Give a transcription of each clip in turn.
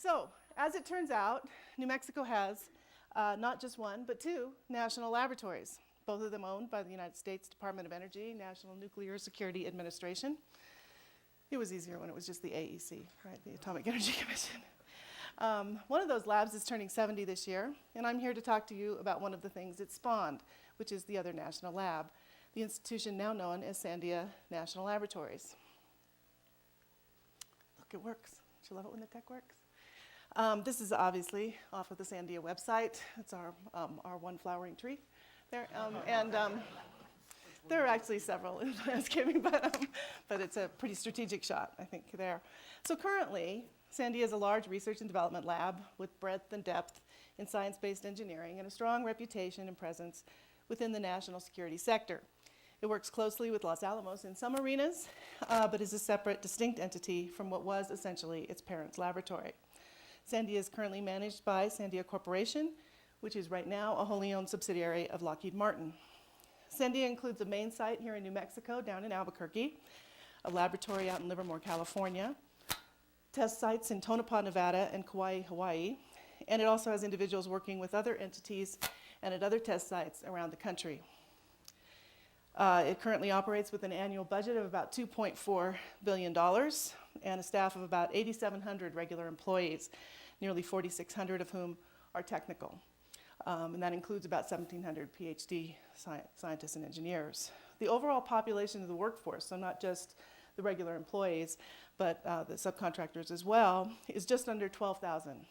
So, as it turns out, New Mexico has not just one, but two national laboratories, both of them owned by the United States Department of Energy, National Nuclear Security Administration. It was easier when it was just the AEC, right, the Atomic Energy Commission. One of those labs is turning 70 this year, and I'm here to talk to you about one of the things it spawned, which is the other national lab, the institution now known as Sandia National Laboratories. Look, it works. Don't you love it when the tech works? This is obviously off of the Sandia website. It's our one flowering tree there. There are actually several in landscaping, but it's a pretty strategic shot, I think, there. So currently, Sandia is a large research and development lab with breadth and depth in science-based engineering and a strong reputation and presence within the national security sector. It works closely with Los Alamos in some arenas, but is a separate, distinct entity from what was essentially its parent laboratory. Sandia is currently managed by Sandia Corporation, which is right now a wholly owned subsidiary of Lockheed Martin. Sandia includes a main site here in New Mexico, down in Albuquerque, a laboratory out in Livermore, California, test sites in Tonopah, Nevada, and Kauai, Hawaii, and it also has individuals working with other entities and at other test sites around the country. It currently operates with an annual budget of about $2.4 billion and a staff of about 8,700 regular employees, nearly 4,600 of whom are technical. And that includes about 1,700 PhD scientists and engineers. The overall population of the workforce, so not just the regular employees, but the subcontractors as well, is just under 12,000,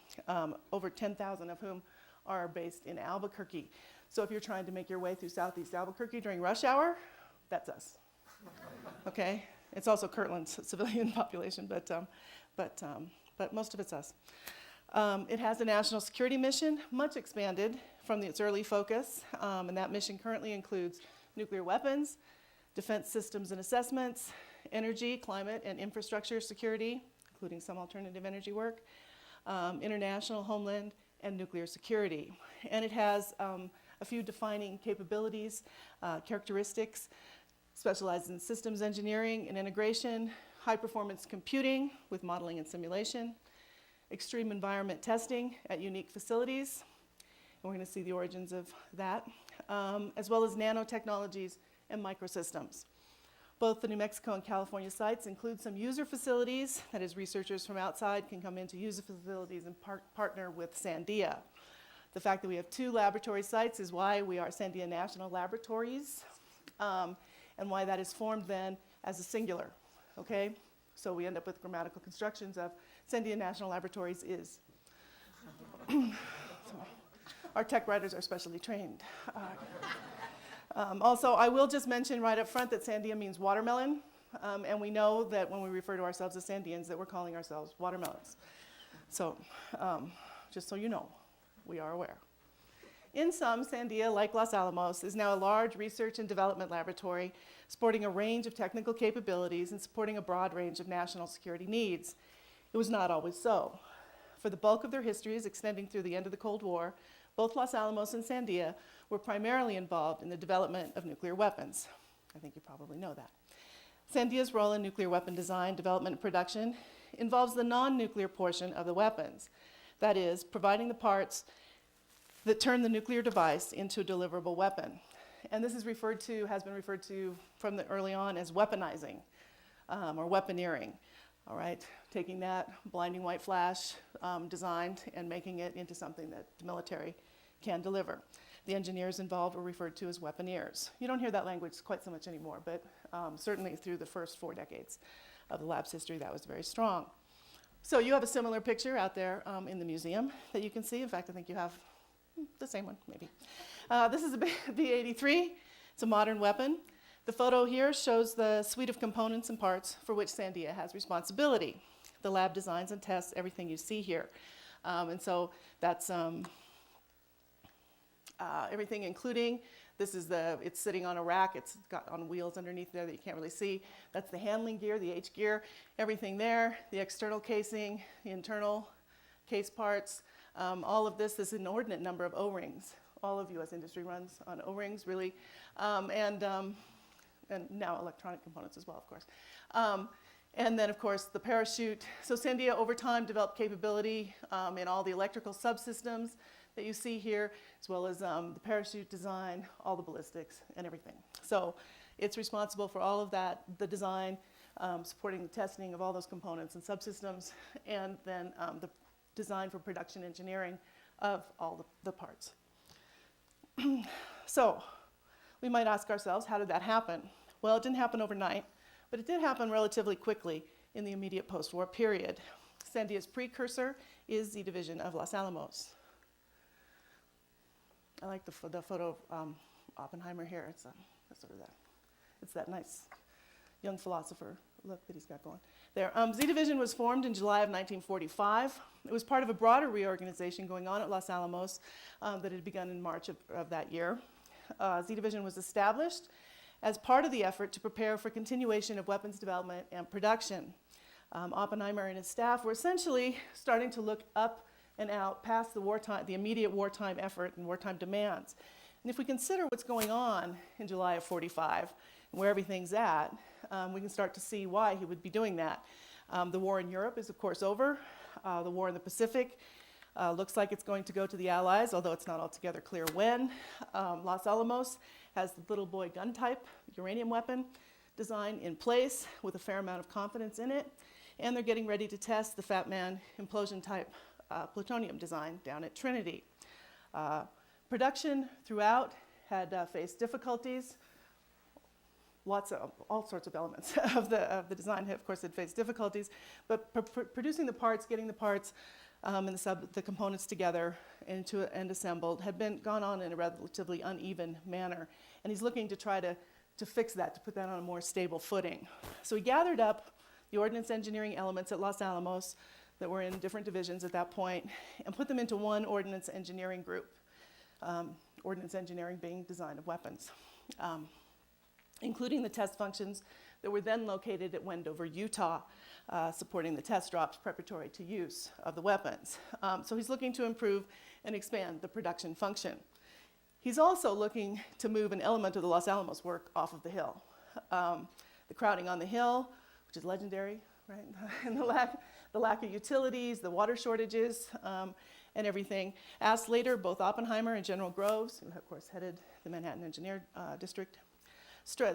over 10,000 of whom are based in Albuquerque. So if you're trying to make your way through Southeast Albuquerque during rush hour, that's us. Okay? It's also Kirtland's civilian population, but most of it's us. It has a national security mission, much expanded from its early focus, and that mission currently includes nuclear weapons, defense systems and assessments, energy, climate, and infrastructure security, including some alternative energy work, international, homeland, and nuclear security. And it has a few defining capabilities, characteristics, specialized in systems engineering and integration, high-performance computing with modeling and simulation, extreme environment testing at unique facilities, and we're going to see the origins of that, as well as nanotechnologies and microsystems. Both the New Mexico and California sites include some user facilities, that is, researchers from outside can come into user facilities and partner with Sandia. The fact that we have two laboratory sites is why we are Sandia National Laboratories, and why that is formed then as a singular, okay? So we end up with grammatical constructions of Sandia National Laboratories is. So our tech writers are specially trained. Also, I will just mention right up front that Sandia means watermelon, and we know that when we refer to ourselves as Sandians that we're calling ourselves watermelons. So just so you know, we are aware. In sum, Sandia, like Los Alamos, is now a large research and development laboratory sporting a range of technical capabilities and supporting a broad range of national security needs. It was not always so. For the bulk of their histories, extending through the end of the Cold War, both Los Alamos and Sandia were primarily involved in the development of nuclear weapons. I think you probably know that. Sandia's role in nuclear weapon design, development, and production involves the non-nuclear portion of the weapons. That is, providing the parts that turn the nuclear device into a deliverable weapon. And this is has been referred to from the early on as weaponizing or weaponeering. All right, taking that blinding white flash design and making it into something that the military can deliver. The engineers involved were referred to as weaponeers. You don't hear that language quite so much anymore, but certainly through the first 4 decades of the lab's history, that was very strong. So you have a similar picture out there in the museum that you can see. In fact, I think you have the same one, maybe. This is a B-83. It's a modern weapon. The photo here shows the suite of components and parts for which Sandia has responsibility. The lab designs and tests everything you see here. And so that's everything including, it's sitting on a rack, it's got on wheels underneath there that you can't really see. That's the handling gear, the H gear, everything there, the external casing, the internal case parts, all of this inordinate number of O-rings. All of U.S. industry runs on O-rings, really, and now electronic components as well, of course. And then, of course, the parachute. So Sandia, over time, developed capability in all the electrical subsystems that you see here, as well as the parachute design, all the ballistics, and everything. So it's responsible for all of that, the design, supporting the testing of all those components and subsystems, and then the design for production engineering of all the parts. So we might ask ourselves, how did that happen? Well, it didn't happen overnight, but it did happen relatively quickly in the immediate post-war period. Sandia's precursor is Z Division of Los Alamos. I like the photo of Oppenheimer here. It's sort of that. It's that nice young philosopher look that he's got going there. Z Division was formed in July of 1945. It was part of a broader reorganization going on at Los Alamos that had begun in March of that year. Z Division was established as part of the effort to prepare for continuation of weapons development and production. Oppenheimer and his staff were essentially starting to look up and out past the immediate wartime effort and wartime demands. And if we consider what's going on in July of 45 and where everything's at, we can start to see why he would be doing that. The war in Europe is, of course, over. The war in the Pacific looks like it's going to go to the Allies, although it's not altogether clear when. Los Alamos has the little boy gun type uranium weapon design in place with a fair amount of confidence in it. And they're getting ready to test the Fat Man implosion type plutonium design down at Trinity. Production throughout had faced difficulties. All sorts of elements of the design, of course, had faced difficulties. But producing the parts, getting the parts and the components together and assembled had gone on in a relatively uneven manner. And he's looking to try to fix that, to put that on a more stable footing. So he gathered up the ordnance engineering elements at Los Alamos that were in different divisions at that point and put them into one ordnance engineering group. Ordnance engineering being design of weapons, including the test functions that were then located at Wendover, Utah, supporting the test drops preparatory to use of the weapons. So he's looking to improve and expand the production function. He's also looking to move an element of the Los Alamos work off of the hill. The crowding on the hill, which is legendary, right? And the lack of utilities, the water shortages, and everything. Asked later, both Oppenheimer and General Groves, who of course headed the Manhattan Engineer District,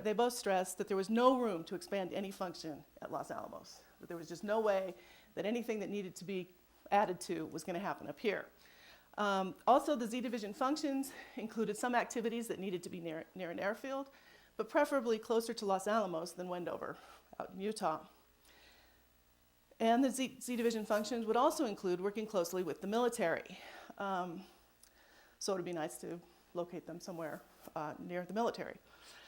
they both stressed that there was no room to expand any function at Los Alamos, that there was just no way that anything that needed to be added to was going to happen up here. Also, the Z Division functions included some activities that needed to be near an airfield, but preferably closer to Los Alamos than Wendover, out in Utah. And the Z Division functions would also include working closely with the military. So it would be nice to locate them somewhere near the military.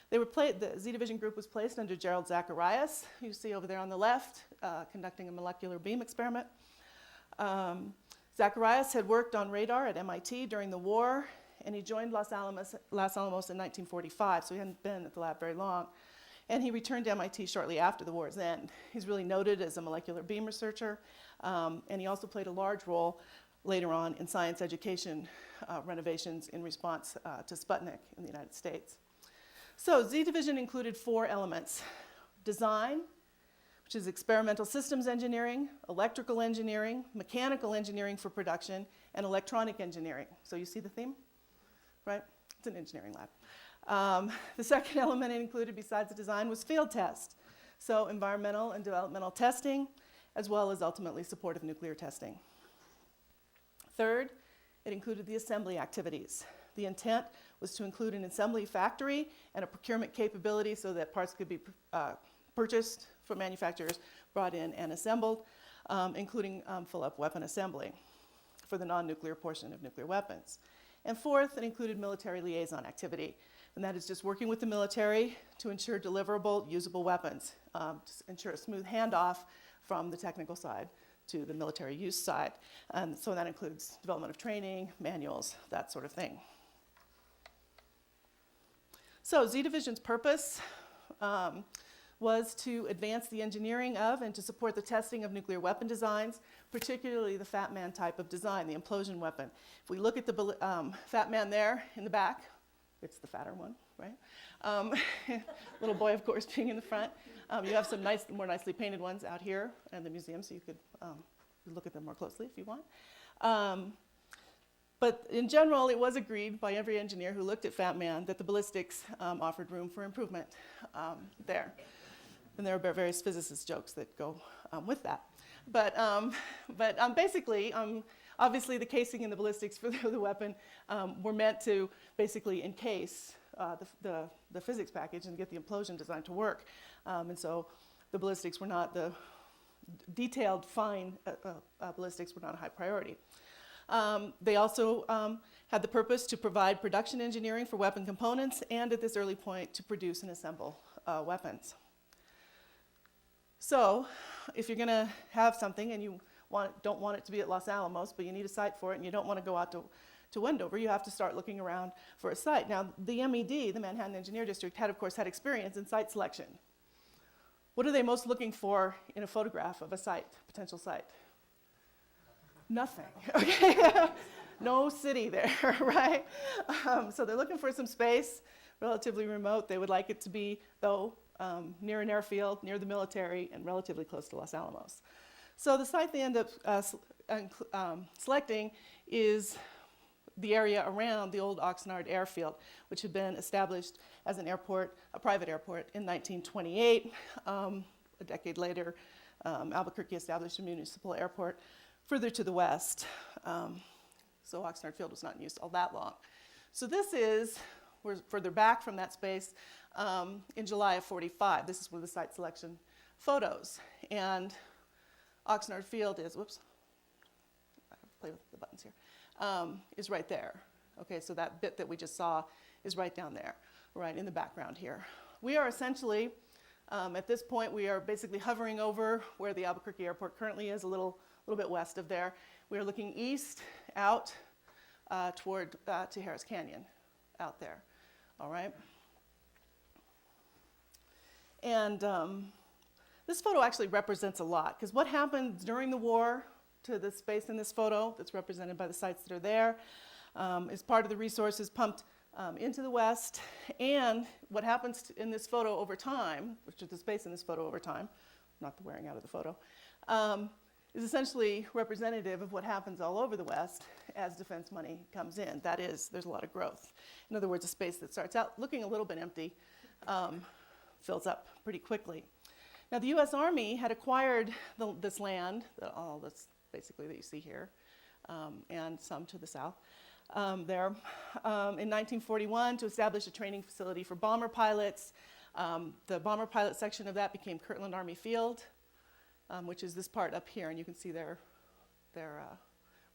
The Z Division group was placed under Gerald Zacharias, who you see over there on the left, conducting a molecular beam experiment. Zacharias had worked on radar at MIT during the war, and he joined Los Alamos in 1945, so he hadn't been at the lab very long. And he returned to MIT shortly after the war's end. He's really noted as a molecular beam researcher, and he also played a large role later on in science education renovations in response to Sputnik in the United States. So Z Division included 4 elements: design, which is experimental systems engineering, electrical engineering, mechanical engineering for production, and electronic engineering. So you see the theme, right? It's an engineering lab. The second element it included, besides the design, was field test. So environmental and developmental testing, as well as ultimately supportive nuclear testing. Third, it included the assembly activities. The intent was to include an assembly factory and a procurement capability so that parts could be purchased from manufacturers, brought in and assembled, including full-up weapon assembly for the non-nuclear portion of nuclear weapons. And fourth, it included military liaison activity, and that is just working with the military to ensure deliverable, usable weapons, to ensure a smooth handoff from the technical side to the military use side. And so that includes development of training, manuals, that sort of thing. So Z Division's purpose was to advance the engineering of and to support the testing of nuclear weapon designs, particularly the Fat Man type of design, the implosion weapon. If we look at the Fat Man there in the back, It's the fatter one, right? Little boy, of course, being in the front. You have some nice, more nicely painted ones out here in the museum, so you could look at them more closely if you want. But in general, it was agreed by every engineer who looked at Fat Man that the ballistics offered room for improvement there. And there are various physicist jokes that go with that. But basically, obviously the casing and the ballistics for the weapon were meant to basically encase the physics package and get the implosion design to work. And so the ballistics were not, the detailed, fine ballistics were not a high priority. They also had the purpose to provide production engineering for weapon components and at this early point to produce and assemble weapons. So if you're going to have something and you don't want it to be at Los Alamos, but you need a site for it and you don't want to go out to Wendover, you have to start looking around for a site. Now, the MED, the Manhattan Engineer District, had, of course, had experience in site selection. What are they most looking for in a photograph of a site, potential site? Nothing, okay? No city there, right? So they're looking for some space, relatively remote. They would like it to be, though, near an airfield, near the military, and relatively close to Los Alamos. So the site they end up selecting is the area around the old Oxnard Airfield, which had been established as an airport, a private airport, in 1928. A decade later, Albuquerque established a municipal airport further to the west. So Oxnard Field was not in use all that long. So we're further back from that space in July of '45. This is one of the site selection photos. And Oxnard Field is, whoops, I have to play with the buttons here, is right there. Okay, so that bit that we just saw is right down there, right in the background here. We are essentially, at this point, we are basically hovering over where the Albuquerque Airport currently is, a little bit west of there. We are looking east out toward to Harris Canyon out there, all right? And this photo actually represents a lot, because what happened during the war to the space in this photo that's represented by the sites that are there is part of the resources pumped into the west, and what happens in this photo over time, which is the space in this photo over time, not the wearing out of the photo, is essentially representative of what happens all over the West as defense money comes in. That is, there's a lot of growth. In other words, a space that starts out looking a little bit empty fills up pretty quickly. Now, the U.S. Army had acquired this land, all this basically that you see here, and some to the south there, in 1941 to establish a training facility for bomber pilots. The bomber pilot section of that became Kirtland Army Field, which is this part up here, and you can see their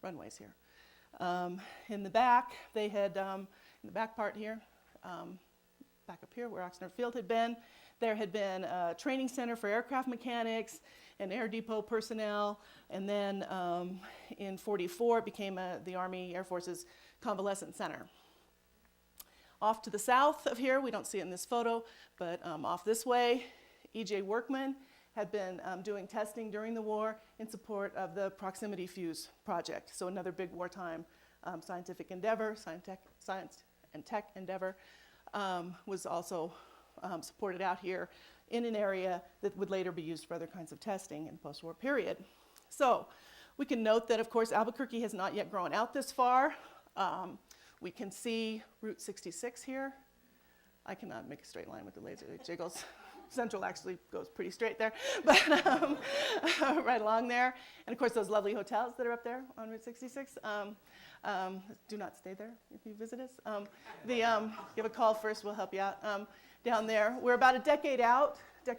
runways here. In the back, they had, in the back part here, back up here where Oxnard Field had been, there had been a training center for aircraft mechanics and air depot personnel, and then in '44 it became the Army Air Force's Convalescent Center. Off to the south of here, we don't see it in this photo, but off this way, E.J. Workman had been doing testing during the war in support of the Proximity Fuse project. So another big wartime scientific endeavor, science and tech endeavor, was also supported out here in an area that would later be used for other kinds of testing in the post-war period. So we can note that, of course, Albuquerque has not yet grown out this far. We can see Route 66 here. I cannot make a straight line with the laser, it jiggles. Central actually goes pretty straight there, but right along there. And of course, those lovely hotels that are up there on Route 66. Do not stay there if you visit us. Give a call first, we'll help you out. Down there, we're about a decade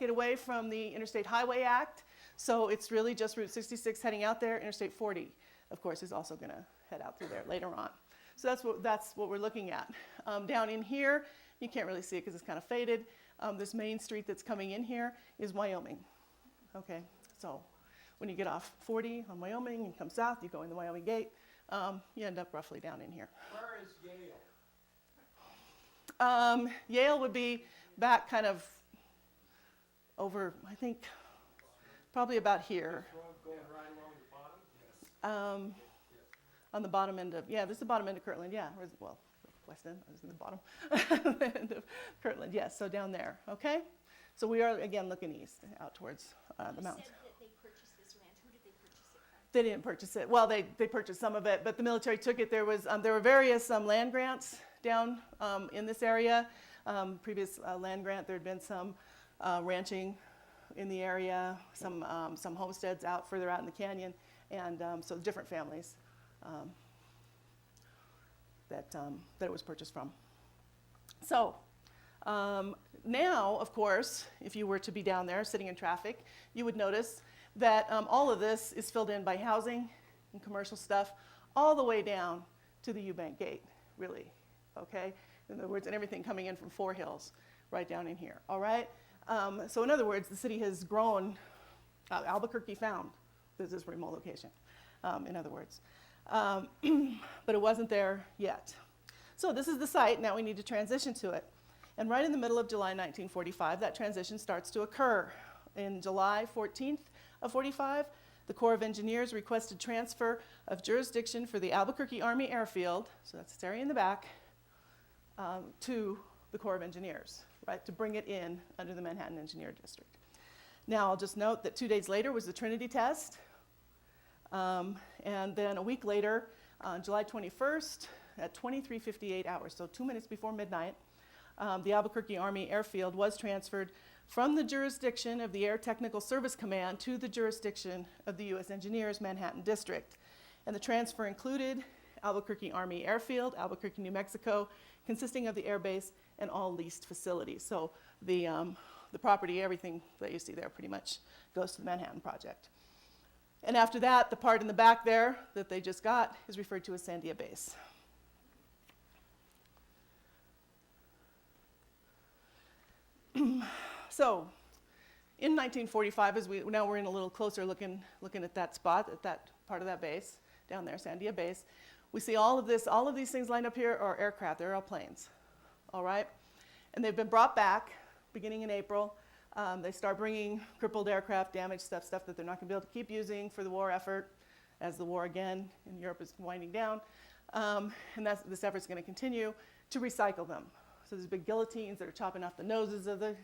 away from the Interstate Highway Act, so it's really just Route 66 heading out there. Interstate 40, of course, is also going to head out through there later on. So that's what we're looking at. Down in here, you can't really see it because it's kind of faded. This main street that's coming in here is Wyoming. Okay, so when you get off 40 on Wyoming and come south, you go in the Wyoming Gate, you end up roughly down in here. Where is Yale? Yale would be back kind of over, I think, probably about here. Going right along the bottom? Yes. On the bottom end of, yeah, this is the bottom end of Kirtland, yeah. Well, Weston, I was in the bottom end of Kirtland, yes, so down there, okay? So we are, again, looking east, out towards the mountains. You said that they purchased this land. Who did they purchase it from? They didn't purchase it. Well, they purchased some of it, but the military took it. There were various land grants down in this area. Previous land grant, there had been some ranching in the area, some homesteads out further out in the canyon, and so different families that it was purchased from. So now, of course, if you were to be down there sitting in traffic, you would notice that all of this is filled in by housing and commercial stuff all the way down to the Eubank Gate, really, okay? In other words, and everything coming in from Four Hills right down in here, all right? So in other words, the city has grown. Albuquerque found this remote location, in other words. But it wasn't there yet. So this is the site. Now we need to transition to it. And right in the middle of July 1945, that transition starts to occur. In July 14th of 45, the Corps of Engineers requested transfer of jurisdiction for the Albuquerque Army Airfield, so that's this area in the back, to the Corps of Engineers, right, to bring it in under the Manhattan Engineer District. Now, I'll just note that 2 days later was the Trinity test, and then a week later, on July 21st, at 23:58 hours, so 2 minutes before midnight, the Albuquerque Army Airfield was transferred from the jurisdiction of the Air Technical Service Command to the jurisdiction of the U.S. Engineers Manhattan District. And the transfer included Albuquerque Army Airfield, Albuquerque, New Mexico, consisting of the air base and all leased facilities. So the property, everything that you see there pretty much goes to the Manhattan Project. And after that, the part in the back there that they just got is referred to as Sandia Base. So, in 1945, now we're in a little closer looking at that spot, at that part of that base, down there, Sandia Base. We see all of these things lined up here are aircraft, they're all planes, all right? And they've been brought back beginning in April. They start bringing crippled aircraft, damaged stuff that they're not gonna be able to keep using for the war effort, as the war again in Europe is winding down. And this effort's gonna continue to recycle them. So there's big guillotines that are chopping off the noses of the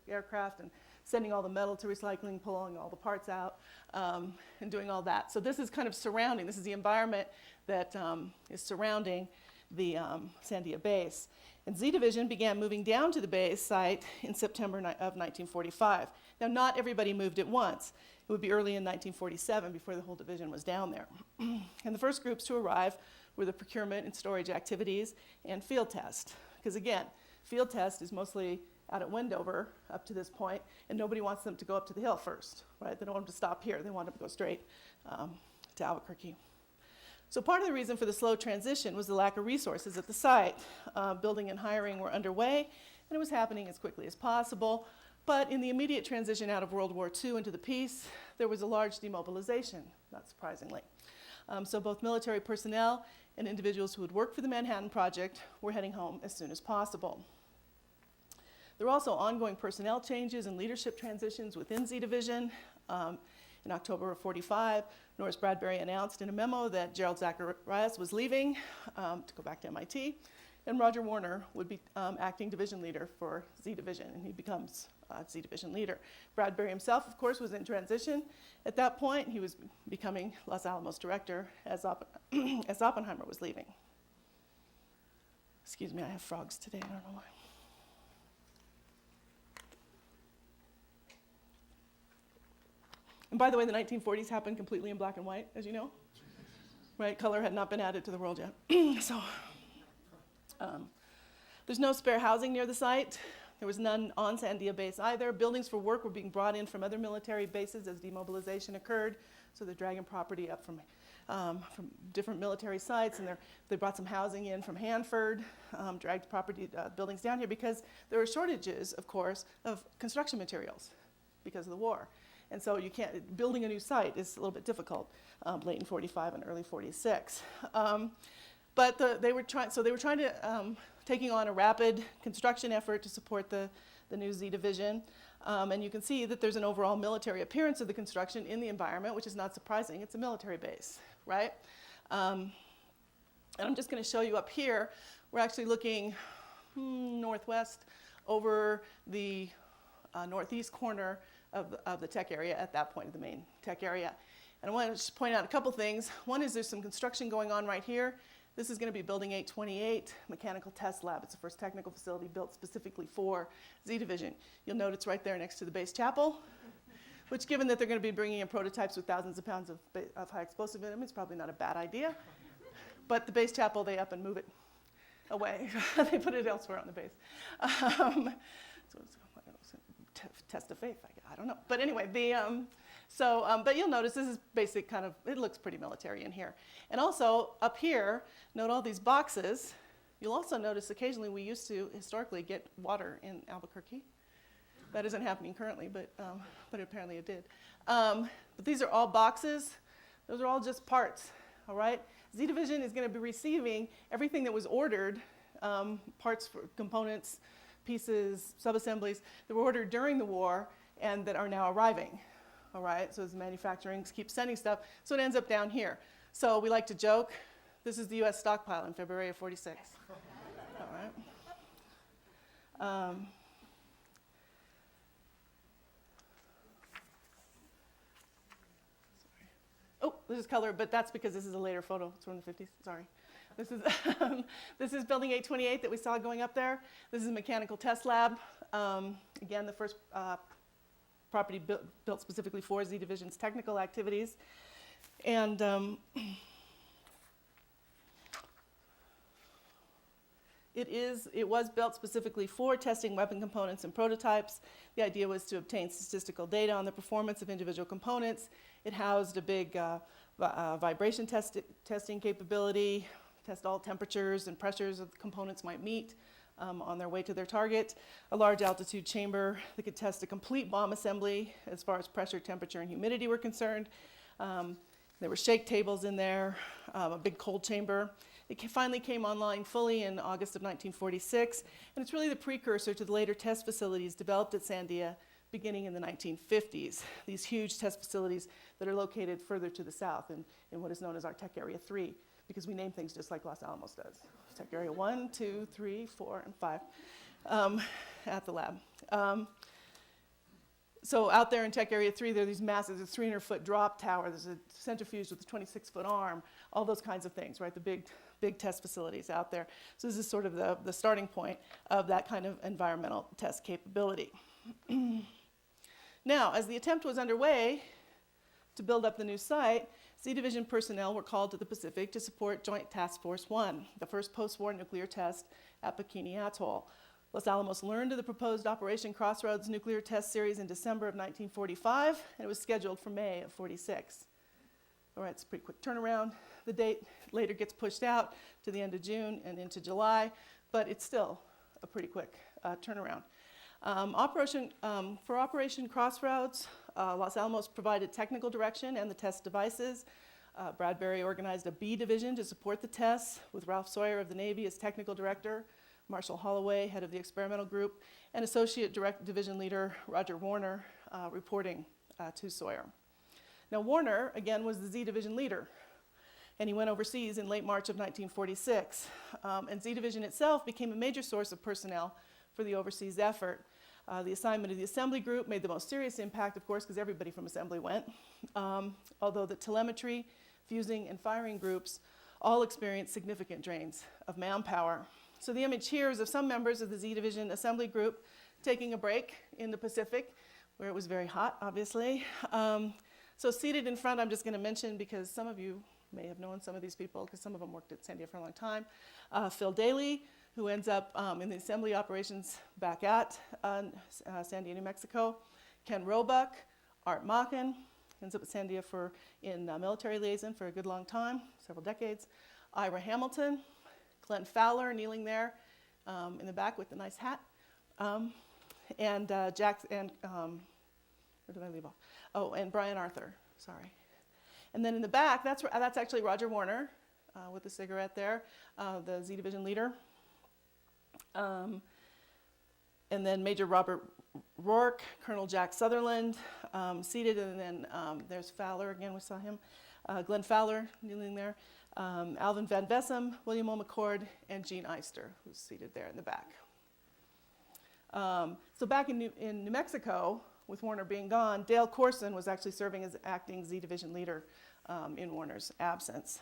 aircraft and sending all the metal to recycling, pulling all the parts out, and doing all that. So this is kind of surrounding, this is the environment that is surrounding the Sandia Base. And Z Division began moving down to the base site in September of 1945. Now, not everybody moved at once. It would be early in 1947 before the whole division was down there. And the first groups to arrive were the procurement and storage activities and field test. Because again, field test is mostly out at Wendover up to this point, and nobody wants them to go up to the hill first, right? They don't want them to stop here. They want them to go straight to Albuquerque. So part of the reason for the slow transition was the lack of resources at the site. Building and hiring were underway, and it was happening as quickly as possible. But in the immediate transition out of World War II into the peace, there was a large demobilization, not surprisingly. So both military personnel and individuals who had worked for the Manhattan Project were heading home as soon as possible. There were also ongoing personnel changes and leadership transitions within Z Division. In October of 45, Norris Bradbury announced in a memo that Gerald Zacharias was leaving to go back to MIT, and Roger Warner would be acting division leader for Z Division, and he becomes Z Division leader. Bradbury himself, of course, was in transition at that point. He was becoming Los Alamos director as Oppenheimer was leaving. Excuse me, I have frogs today, I don't know why. And by the way, the 1940s happened completely in black and white, as you know. Right, color had not been added to the world yet. So, there's no spare housing near the site. There was none on Sandia Base either. Buildings for work were being brought in from other military bases as demobilization occurred. So they're dragging property up from different military sites, and they brought some housing in from Hanford, dragged property buildings down here because there were shortages, of course, of construction materials because of the war. And so building a new site is a little bit difficult late in 45 and early 46. But they were trying to, taking on a rapid construction effort to support the new Z Division. And you can see that there's an overall military appearance of the construction in the environment, which is not surprising. It's a military base, right? And I'm just going to show you up here We're actually looking northwest over the northeast corner of the tech area at that point, of the main tech area. And I want to just point out a couple things. One is there's some construction going on right here. This is going to be Building 828, Mechanical Test Lab. It's the first technical facility built specifically for Z Division. You'll note it's right there next to the base chapel, which, given that they're going to be bringing in prototypes with thousands of pounds of high explosive in them, it's probably not a bad idea. But the base chapel, they up and move it away. They put it elsewhere on the base. So it's test of faith, I don't know. But anyway, but you'll notice this is basic kind of, it looks pretty military in here. And also up here, note all these boxes. You'll also notice occasionally we used to historically get water in Albuquerque. That isn't happening currently, but apparently it did. But these are all boxes. Those are all just parts, all right? Z Division is going to be receiving everything that was ordered, parts for components, pieces, subassemblies that were ordered during the war and that are now arriving, all right? So as manufacturing keeps sending stuff, so it ends up down here. So we like to joke, this is the U.S. stockpile in February of '46, all right? Oh, this is color, but that's because this is a later photo. It's from the 50s, sorry. This is Building 828 that we saw going up there. This is a mechanical test lab. Again, the first property built specifically for Z Division's technical activities. And it was built specifically for testing weapon components and prototypes. The idea was to obtain statistical data on the performance of individual components. It housed a big vibration testing capability, test all temperatures and pressures that the components might meet on their way to their target, a large altitude chamber that could test a complete bomb assembly as far as pressure, temperature, and humidity were concerned. There were shake tables in there, a big cold chamber. It finally came online fully in August of 1946, and it's really the precursor to the later test facilities developed at Sandia beginning in the 1950s. These huge test facilities that are located further to the south in what is known as our Tech Area 3, because we name things just like Los Alamos does. Tech Area 1, 2, 3, 4, and 5 at the lab. So out there in Tech Area 3, there are these massive, there's a 300-foot drop tower, there's a centrifuge with a 26-foot arm, all those kinds of things, right? The big test facilities out there. So this is sort of the starting point of that kind of environmental test capability. Now, as the attempt was underway to build up the new site, Z Division personnel were called to the Pacific to support Joint Task Force 1, the first post-war nuclear test at Bikini Atoll. Los Alamos learned of the proposed Operation Crossroads nuclear test series in December of 1945, and it was scheduled for May of '46. All right, it's a pretty quick turnaround. The date later gets pushed out to the end of June and into July, but it's still a pretty quick turnaround. For Operation Crossroads, Los Alamos provided technical direction and the test devices. Bradbury organized a B division to support the tests, with Ralph Sawyer of the Navy as technical director, Marshall Holloway, head of the experimental group, and associate division leader Roger Warner reporting to Sawyer. Now Warner, again, was the Z division leader, and he went overseas in late March of 1946. And Z division itself became a major source of personnel for the overseas effort. The assignment of the assembly group made the most serious impact, of course, because everybody from assembly went, although the telemetry, fusing, and firing groups all experienced significant drains of manpower. So the image here is of some members of the Z Division assembly group taking a break in the Pacific, where it was very hot, obviously. So seated in front, I'm just going to mention, because some of you may have known some of these people, because some of them worked at Sandia for a long time. Phil Daly, who ends up in the assembly operations back at Sandia, New Mexico. Ken Roebuck, Art Machen, ends up at Sandia in military liaison for a good long time, several decades. Ira Hamilton, Glenn Fowler, kneeling there in the back with the nice hat. And where did I leave off? Oh, and Brian Arthur, sorry. And then in the back, that's actually Roger Warner with the cigarette there, the Z Division leader. And then Major Robert Rourke, Colonel Jack Sutherland, seated, and then there's Fowler again, we saw him. Glenn Fowler kneeling there. Alvin Van Vessem, William O. McCord, and Gene Eister, who's seated there in the back. So back in New Mexico, with Warner being gone, Dale Corson was actually serving as acting Z Division leader in Warner's absence.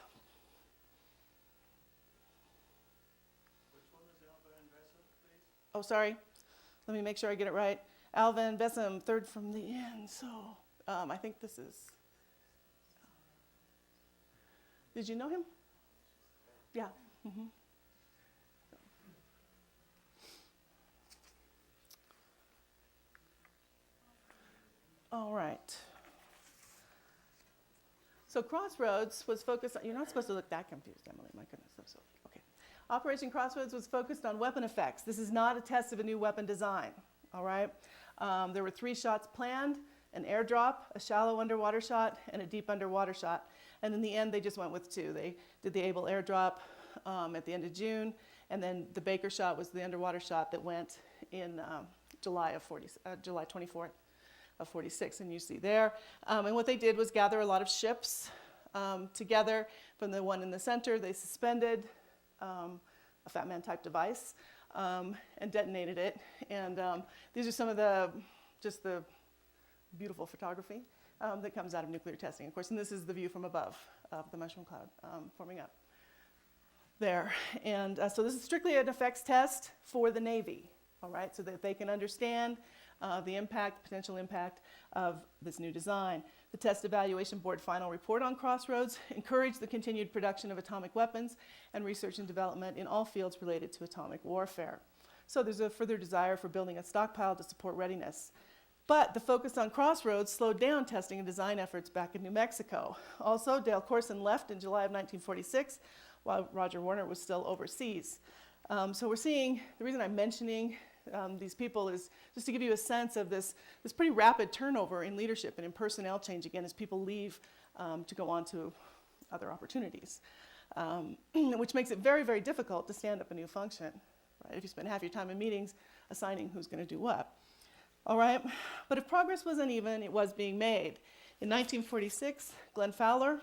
Which one is Al Van Vessem, please? Oh, sorry. Let me make sure I get it right. Al Van Vessem, third from the end. So I think this is. Did you know him? Yeah. Mm-hmm. All right. So Crossroads was focused on, you're not supposed to look that confused, Emily, my goodness, I'm so, okay. Operation Crossroads was focused on weapon effects. This is not a test of a new weapon design, all right? There were 3 shots planned, an airdrop, a shallow underwater shot, and a deep underwater shot. And in the end, they just went with 2. They did the Able airdrop at the end of June, and then the Baker shot was the underwater shot that went in July 24th. Of 46, and you see there. And what they did was gather a lot of ships together. From the one in the center, they suspended a Fat Man type device and detonated it. And these are some of the beautiful photography that comes out of nuclear testing, of course. And this is the view from above of the mushroom cloud forming up there. And so this is strictly an effects test for the Navy, all right, so that they can understand the impact, potential impact of this new design. The Test Evaluation Board final report on Crossroads encouraged the continued production of atomic weapons and research and development in all fields related to atomic warfare. So there's a further desire for building a stockpile to support readiness. But the focus on Crossroads slowed down testing and design efforts back in New Mexico. Also, Dale Corson left in July of 1946 while Roger Warner was still overseas. So we're seeing, the reason I'm mentioning these people is just to give you a sense of this pretty rapid turnover in leadership and in personnel change again as people leave to go on to other opportunities, which makes it very, very difficult to stand up a new function, right? If you spend half your time in meetings assigning who's going to do what. All right, but if progress was uneven, it was being made. In 1946, Glenn Fowler,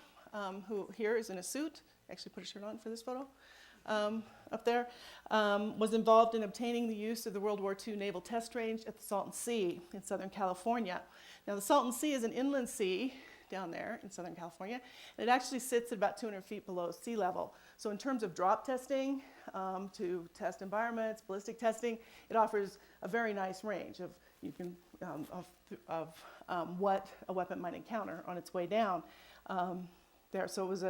who here is in a suit, actually put a shirt on for this photo, up there, was involved in obtaining the use of the World War II Naval Test Range at the Salton Sea in Southern California. Now, the Salton Sea is an inland sea down there in Southern California, and it actually sits at about 200 feet below sea level. So in terms of drop testing, to test environments, ballistic testing, it offers a very nice range of what a weapon might encounter on its way down there. So it was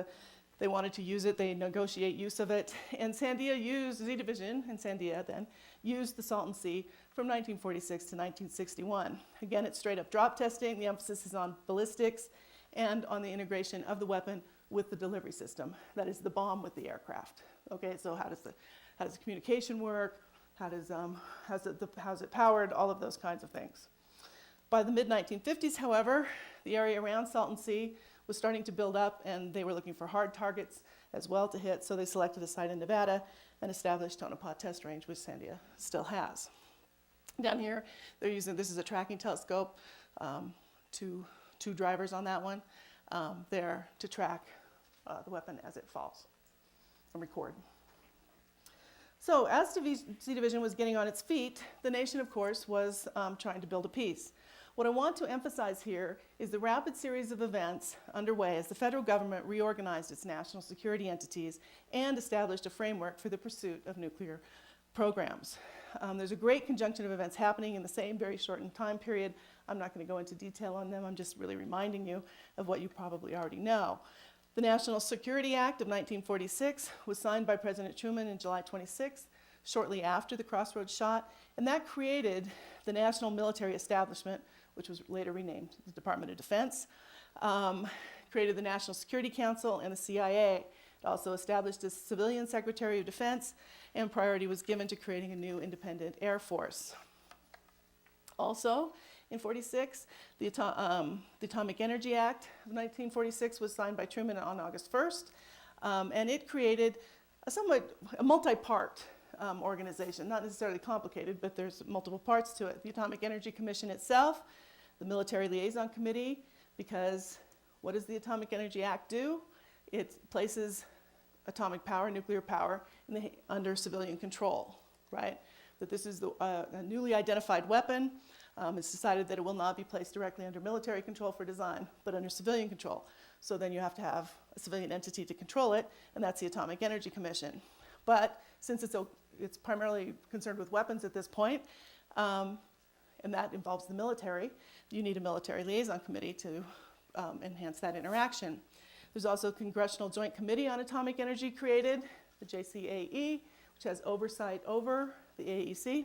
they wanted to use it, they negotiate use of it, and Sandia used, Z Division and Sandia then, used the Salton Sea from 1946 to 1961. Again, it's straight up drop testing, the emphasis is on ballistics and on the integration of the weapon with the delivery system, that is the bomb with the aircraft. Okay, so how does the communication work, how's it powered, all of those kinds of things. By the mid-1950s, however, the area around Salton Sea was starting to build up, and they were looking for hard targets as well to hit, so they selected a site in Nevada and established Tonopah Test Range, which Sandia still has. Down here, they're using, this is a tracking telescope, two drivers on that one, there to track the weapon as it falls and record. So as Z Division was getting on its feet, the nation, of course, was trying to build a peace. What I want to emphasize here is the rapid series of events underway as the federal government reorganized its national security entities and established a framework for the pursuit of nuclear programs. There's a great conjunction of events happening in the same very shortened time period. I'm not going to go into detail on them. I'm just really reminding you of what you probably already know. The National Security Act of 1946 was signed by President Truman on July 26th, shortly after the Crossroads shot, and that created the National Military Establishment, which was later renamed the Department of Defense, created the National Security Council and the CIA. It also established a civilian Secretary of Defense, and priority was given to creating a new independent Air Force. Also, in 46, the Atomic Energy Act of 1946 was signed by Truman on August 1st, and it created a multi-part organization, not necessarily complicated, but there's multiple parts to it. The Atomic Energy Commission itself, the Military Liaison Committee, because what does the Atomic Energy Act do? It places atomic power, nuclear power, under civilian control, right? That this is a newly identified weapon. It's decided that it will not be placed directly under military control for design, but under civilian control. So then you have to have a civilian entity to control it, and that's the Atomic Energy Commission. But since it's primarily concerned with weapons at this point, and that involves the military, you need a military liaison committee to enhance that interaction. There's also a Congressional Joint Committee on Atomic Energy created, the JCAE, which has oversight over the AEC,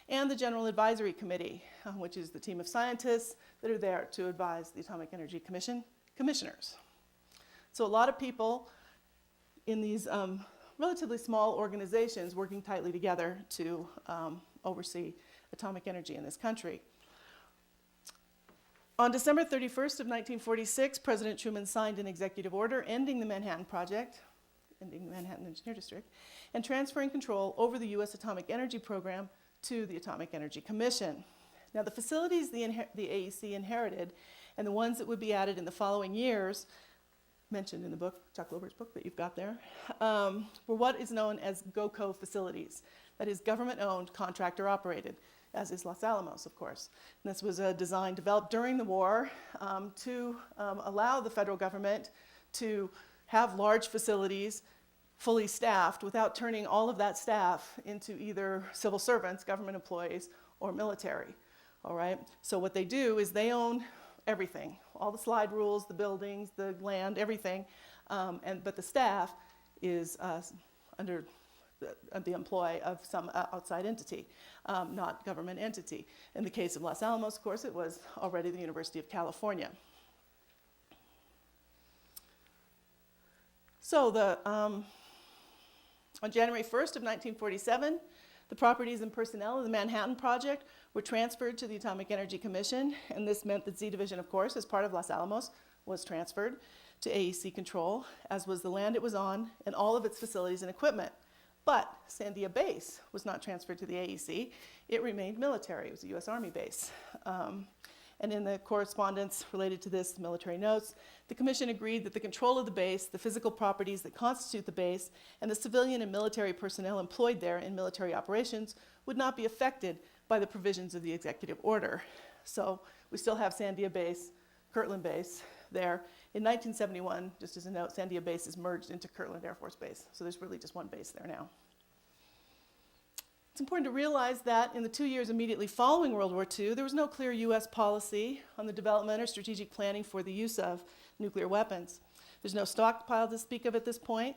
and the General Advisory Committee, which is the team of scientists that are there to advise the Atomic Energy Commission commissioners. So a lot of people in these relatively small organizations working tightly together to oversee atomic energy in this country. On December 31st of 1946, President Truman signed an executive order ending the Manhattan Project, ending the Manhattan Engineer District, and transferring control over the U.S. Atomic Energy Program to the Atomic Energy Commission. Now, the facilities the AEC inherited and the ones that would be added in the following years, mentioned in the book, Chuck Lobert's book that you've got there, were what is known as GOCO facilities. That is government-owned, contractor-operated, as is Los Alamos, of course. And this was a design developed during the war to allow the federal government to have large facilities fully staffed without turning all of that staff into either civil servants, government employees, or military, all right? So what they do is they own everything, all the slide rules, the buildings, the land, everything, but the staff is under the employ of some outside entity, not government entity. In the case of Los Alamos, of course, it was already the University of California. So on January 1st of 1947, the properties and personnel of the Manhattan Project were transferred to the Atomic Energy Commission, and this meant that Z Division, of course, as part of Los Alamos, was transferred to AEC control, as was the land it was on and all of its facilities and equipment. But Sandia Base was not transferred to the AEC. It remained military. It was a U.S. Army base. And in the correspondence related to this, the military notes, the commission agreed that the control of the base, the physical properties that constitute the base, and the civilian and military personnel employed there in military operations would not be affected by the provisions of the executive order. So we still have Sandia Base, Kirtland Base there. In 1971, just as a note, Sandia Base is merged into Kirtland Air Force Base. So there's really just one base there now. It's important to realize that in the 2 years immediately following World War II, there was no clear U.S. policy on the development or strategic planning for the use of nuclear weapons. There's no stockpile to speak of at this point.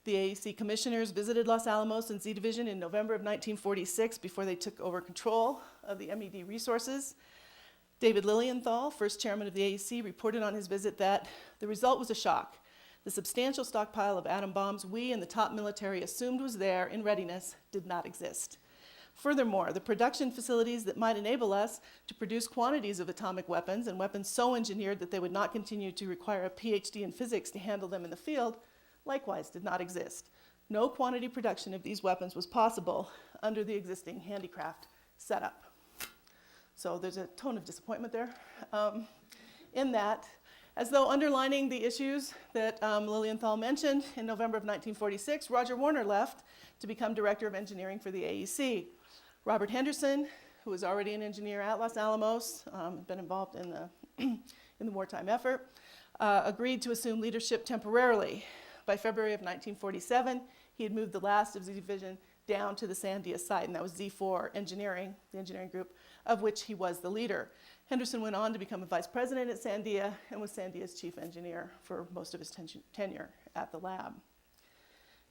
The AEC commissioners visited Los Alamos and Z Division in November of 1946 before they took over control of the MED resources. David Lilienthal, first chairman of the AEC, reported on his visit that the result was a shock. The substantial stockpile of atom bombs we and the top military assumed was there in readiness did not exist. Furthermore, the production facilities that might enable us to produce quantities of atomic weapons and weapons so engineered that they would not continue to require a PhD in physics to handle them in the field likewise did not exist. No quantity production of these weapons was possible under the existing handicraft setup. So there's a tone of disappointment there in that. As though underlining the issues that Lilienthal mentioned, in November of 1946, Roger Warner left to become director of engineering for the AEC. Robert Henderson, who was already an engineer at Los Alamos, been involved in the wartime effort, agreed to assume leadership temporarily. By February of 1947, he had moved the last of Z Division down to the Sandia site, and that was Z4 Engineering, the engineering group, of which he was the leader. Henderson went on to become a vice president at Sandia and was Sandia's chief engineer for most of his tenure at the lab.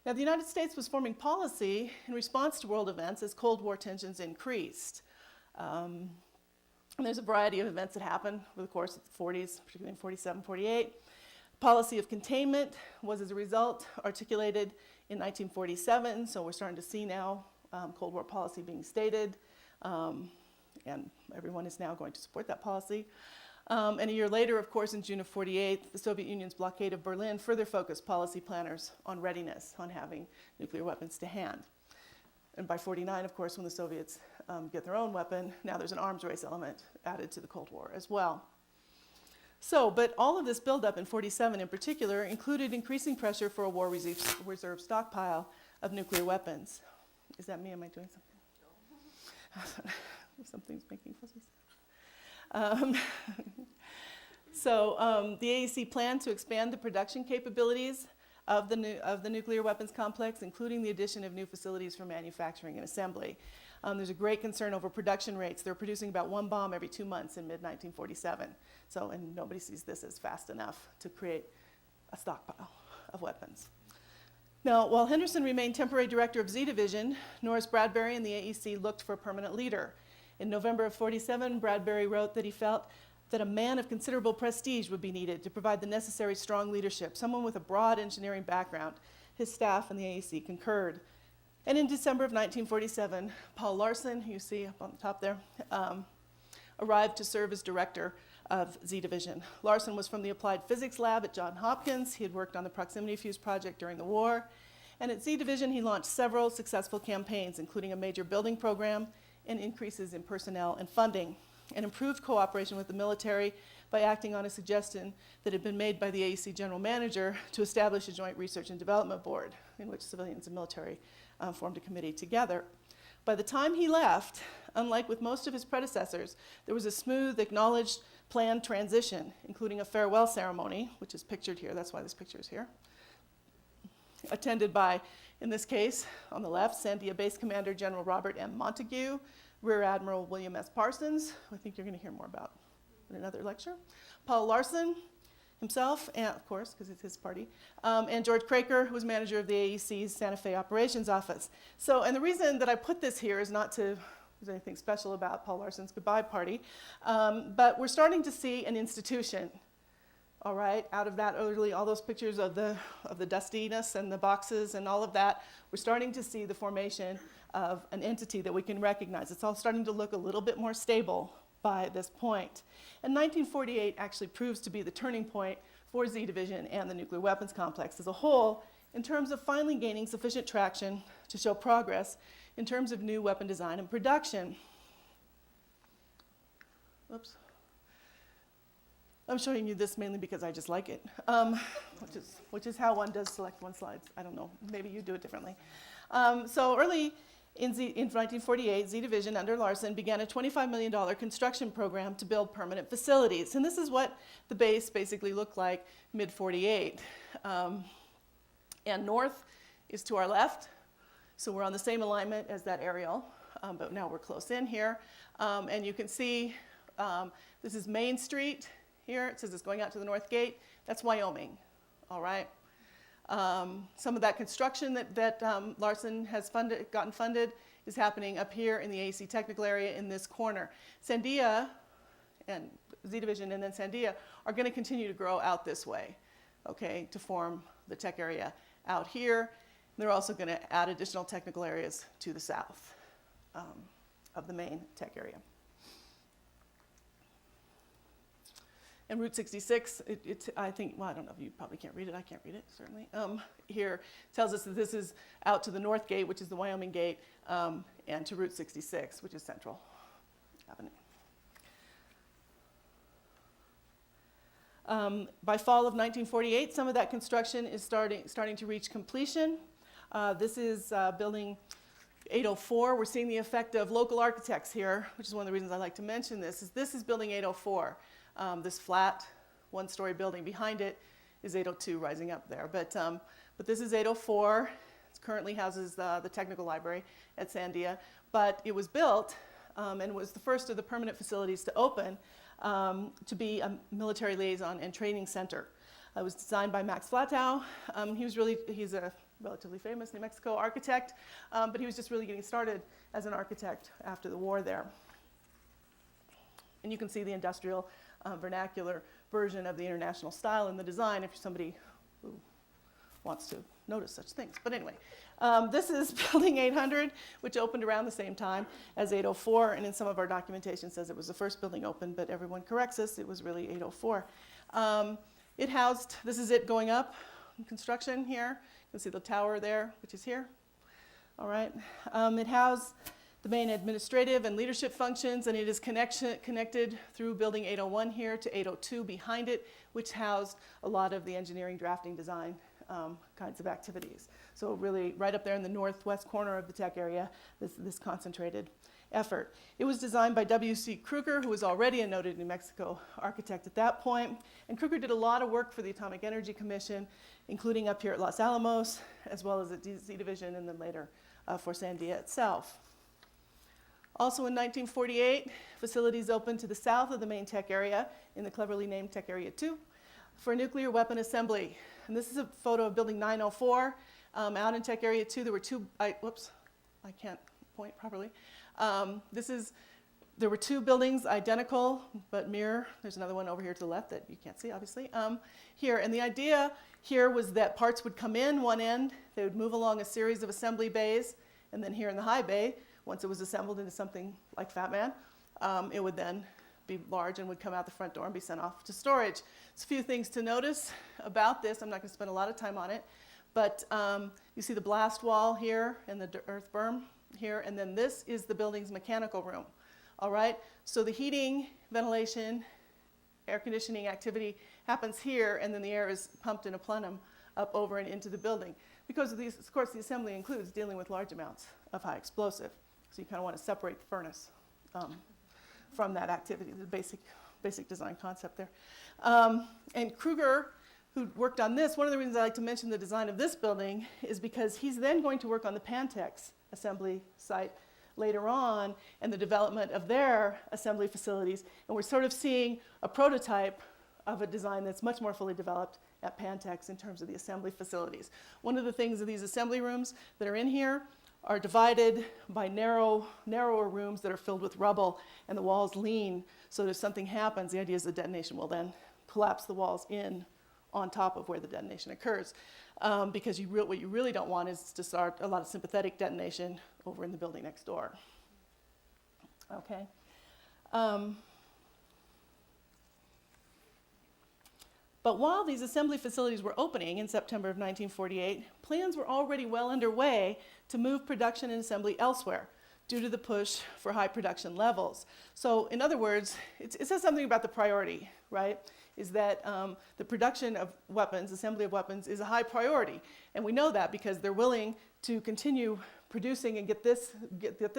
Now, the United States was forming policy in response to world events as Cold War tensions increased. And there's a variety of events that happened over the course of the 40s, particularly in 47, 48. Policy of containment was, as a result, articulated in 1947, so we're starting to see now Cold War policy being stated. And everyone is now going to support that policy. And a year later, of course, in June of 48, the Soviet Union's blockade of Berlin further focused policy planners on readiness, on having nuclear weapons to hand. And by 49, of course, when the Soviets get their own weapon, now there's an arms race element added to the Cold War as well. So, but all of this buildup in 47 in particular included increasing pressure for a war reserve stockpile of nuclear weapons. Is that me? Am I doing something? Something's making fuzzy sound. The AEC planned to expand the production capabilities of the nuclear weapons complex, including the addition of new facilities for manufacturing and assembly. There's a great concern over production rates. They're producing about 1 bomb every 2 months in mid-1947. So, and nobody sees this as fast enough to create a stockpile of weapons. Now, while Henderson remained temporary director of Z Division, Norris Bradbury and the AEC looked for a permanent leader. In November of 47, Bradbury wrote that he felt that a man of considerable prestige would be needed to provide the necessary strong leadership, someone with a broad engineering background. His staff and the AEC concurred. And in December of 1947, Paul Larson, who you see up on the top there, arrived to serve as director of Z Division. Larson was from the Applied Physics Lab at Johns Hopkins. He had worked on the proximity fuse project during the war. And at Z Division, he launched several successful campaigns, including a major building program and increases in personnel and funding, and improved cooperation with the military by acting on a suggestion that had been made by the AEC general manager to establish a joint research and development board in which civilians and military formed a committee together. By the time he left, unlike with most of his predecessors, there was a smooth, acknowledged, planned transition, including a farewell ceremony, which is pictured here. That's why this picture is here. Attended by, in this case, on the left, Sandia Base Commander General Robert M. Montague, Rear Admiral William S. Parsons, who I think you're going to hear more about in another lecture, Paul Larson himself, and of course, because it's his party, and George Craker, who was manager of the AEC's Santa Fe Operations Office. So, and the reason that I put this here is not to there's anything special about Paul Larson's goodbye party, but we're starting to see an institution, all right, out of that early, all those pictures of the dustiness and the boxes and all of that, we're starting to see the formation of an entity that we can recognize. It's all starting to look a little bit more stable by this point. And 1948 actually proves to be the turning point for Z Division and the nuclear weapons complex as a whole in terms of finally gaining sufficient traction to show progress in terms of new weapon design and production. Oops. I'm showing you this mainly because I just like it, which is how one does select one slides. I don't know, maybe you do it differently. So early in 1948, Z Division under Larson began a $25 million construction program to build permanent facilities. And this is what the base basically looked like mid-48. And north is to our left. So we're on the same alignment as that aerial, but now we're close in here. And you can see this is Main Street here. It says it's going out to the North Gate. That's Wyoming, all right? Some of that construction that Larson has gotten funded is happening up here in the AEC technical area in this corner. Sandia and Z Division and then Sandia are going to continue to grow out this way, okay, to form the tech area out here. They're also going to add additional technical areas to the south of the main tech area. And Route 66, I think, well, I don't know if you probably can't read it. I can't read it, certainly. Here tells us that this is out to the North Gate, which is the Wyoming Gate, and to Route 66, which is Central Avenue. By fall of 1948, some of that construction is starting to reach completion. This is building 804. We're seeing the effect of local architects here, which is one of the reasons I like to mention this. This is building 804. This flat one-story building. Behind it is 802 rising up there. But this is 804. It currently houses the technical library at Sandia. But it was built and was the first of the permanent facilities to open to be a military liaison and training center. It was designed by Max Flatow. He's a relatively famous New Mexico architect, but he was just really getting started as an architect after the war there. And you can see the industrial vernacular version of the international style in the design if you're somebody who wants to notice such things. But anyway, this is building 800, which opened around the same time as 804, and in some of our documentation says it was the first building opened, but everyone corrects us, it was really 804. It housed, this is it going up in construction here. You can see the tower there, which is here. All right. It housed the main administrative and leadership functions, and it is connected through building 801 here to 802 behind it, which housed a lot of the engineering, drafting, design kinds of activities. So really right up there in the northwest corner of the tech area, this concentrated effort. It was designed by W.C. Kruger, who was already a noted New Mexico architect at that point. And Kruger did a lot of work for the Atomic Energy Commission, including up here at Los Alamos, as well as at Z Division, and then later for Sandia itself. Also in 1948, facilities opened to the south of the main tech area, in the cleverly named Tech Area 2, for nuclear weapon assembly. And this is a photo of Building 904. Out in Tech Area 2, there were two, I can't point properly. There were two buildings, identical, but mirror. There's another one over here to the left that you can't see, obviously, here. And the idea here was that parts would come in one end, they would move along a series of assembly bays, and then here in the high bay, once it was assembled into something like Fat Man, it would then be large and would come out the front door and be sent off to storage. There's a few things to notice about this. I'm not going to spend a lot of time on it, but you see the blast wall here and the earth berm here, and then this is the building's mechanical room. All right, so the heating, ventilation, air conditioning activity happens here, and then the air is pumped in a plenum up over and into the building. Because of these, of course, the assembly includes dealing with large amounts of high explosive. So you kind of want to separate the furnace from that activity, the basic design concept there. And Kruger, who worked on this, one of the reasons I like to mention the design of this building is because he's then going to work on the Pantex assembly site later on and the development of their assembly facilities. And we're sort of seeing a prototype of a design that's much more fully developed at Pantex in terms of the assembly facilities. One of the things of these assembly rooms that are in here are divided by narrower rooms that are filled with rubble, and the walls lean, so that if something happens, the idea is the detonation will then collapse the walls in on top of where the detonation occurs. Because what you really don't want is to start a lot of sympathetic detonation over in the building next door. Okay. But while these assembly facilities were opening in September of 1948, plans were already well underway to move production and assembly elsewhere due to the push for high production levels. So in other words, it says something about the priority, right? Is that the production of weapons, assembly of weapons, is a high priority. And we know that because they're willing to continue producing and get this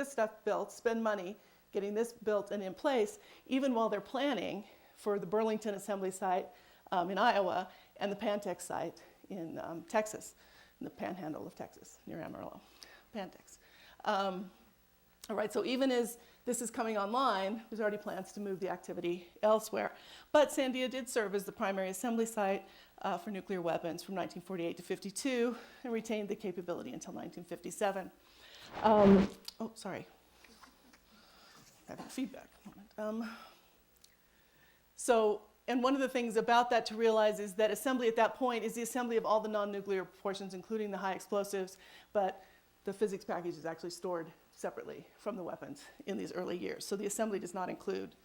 stuff built, spend money getting this built and in place, even while they're planning for the Burlington assembly site in Iowa and the Pantex site in Texas, in the panhandle of Texas, near Amarillo, Pantex. All right, so even as this is coming online, there's already plans to move the activity elsewhere. But Sandia did serve as the primary assembly site for nuclear weapons from 1948 to 52 and retained the capability until 1957. Oh, sorry. Having feedback. And one of the things about that to realize is that assembly at that point is the assembly of all the non-nuclear portions, including the high explosives, but the physics package is actually stored separately from the weapons in these early years. So the assembly does not include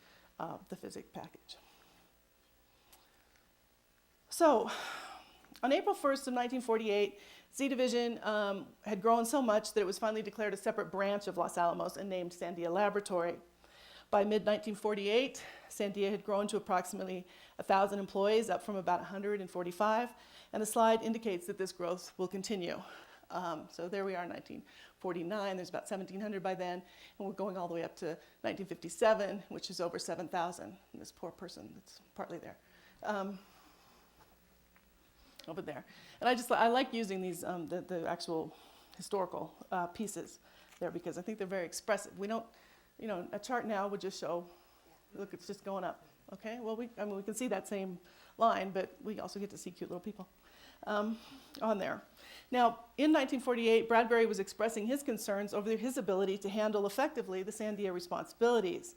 the physics package. So on April 1st of 1948, Z Division had grown so much that it was finally declared a separate branch of Los Alamos and named Sandia Laboratory. By mid-1948, Sandia had grown to approximately 1,000 employees, up from about 145, and the slide indicates that this growth will continue. So there we are in 1949, there's about 1,700 by then, and we're going all the way up to 1957, which is over 7,000, and this poor person that's partly there. Over there. And I like using these, the actual historical pieces there because I think they're very expressive. We don't, a chart now would just show, look, it's just going up. Okay, well, we can see that same line, but we also get to see cute little people on there. Now, in 1948, Bradbury was expressing his concerns over his ability to handle effectively the Sandia responsibilities.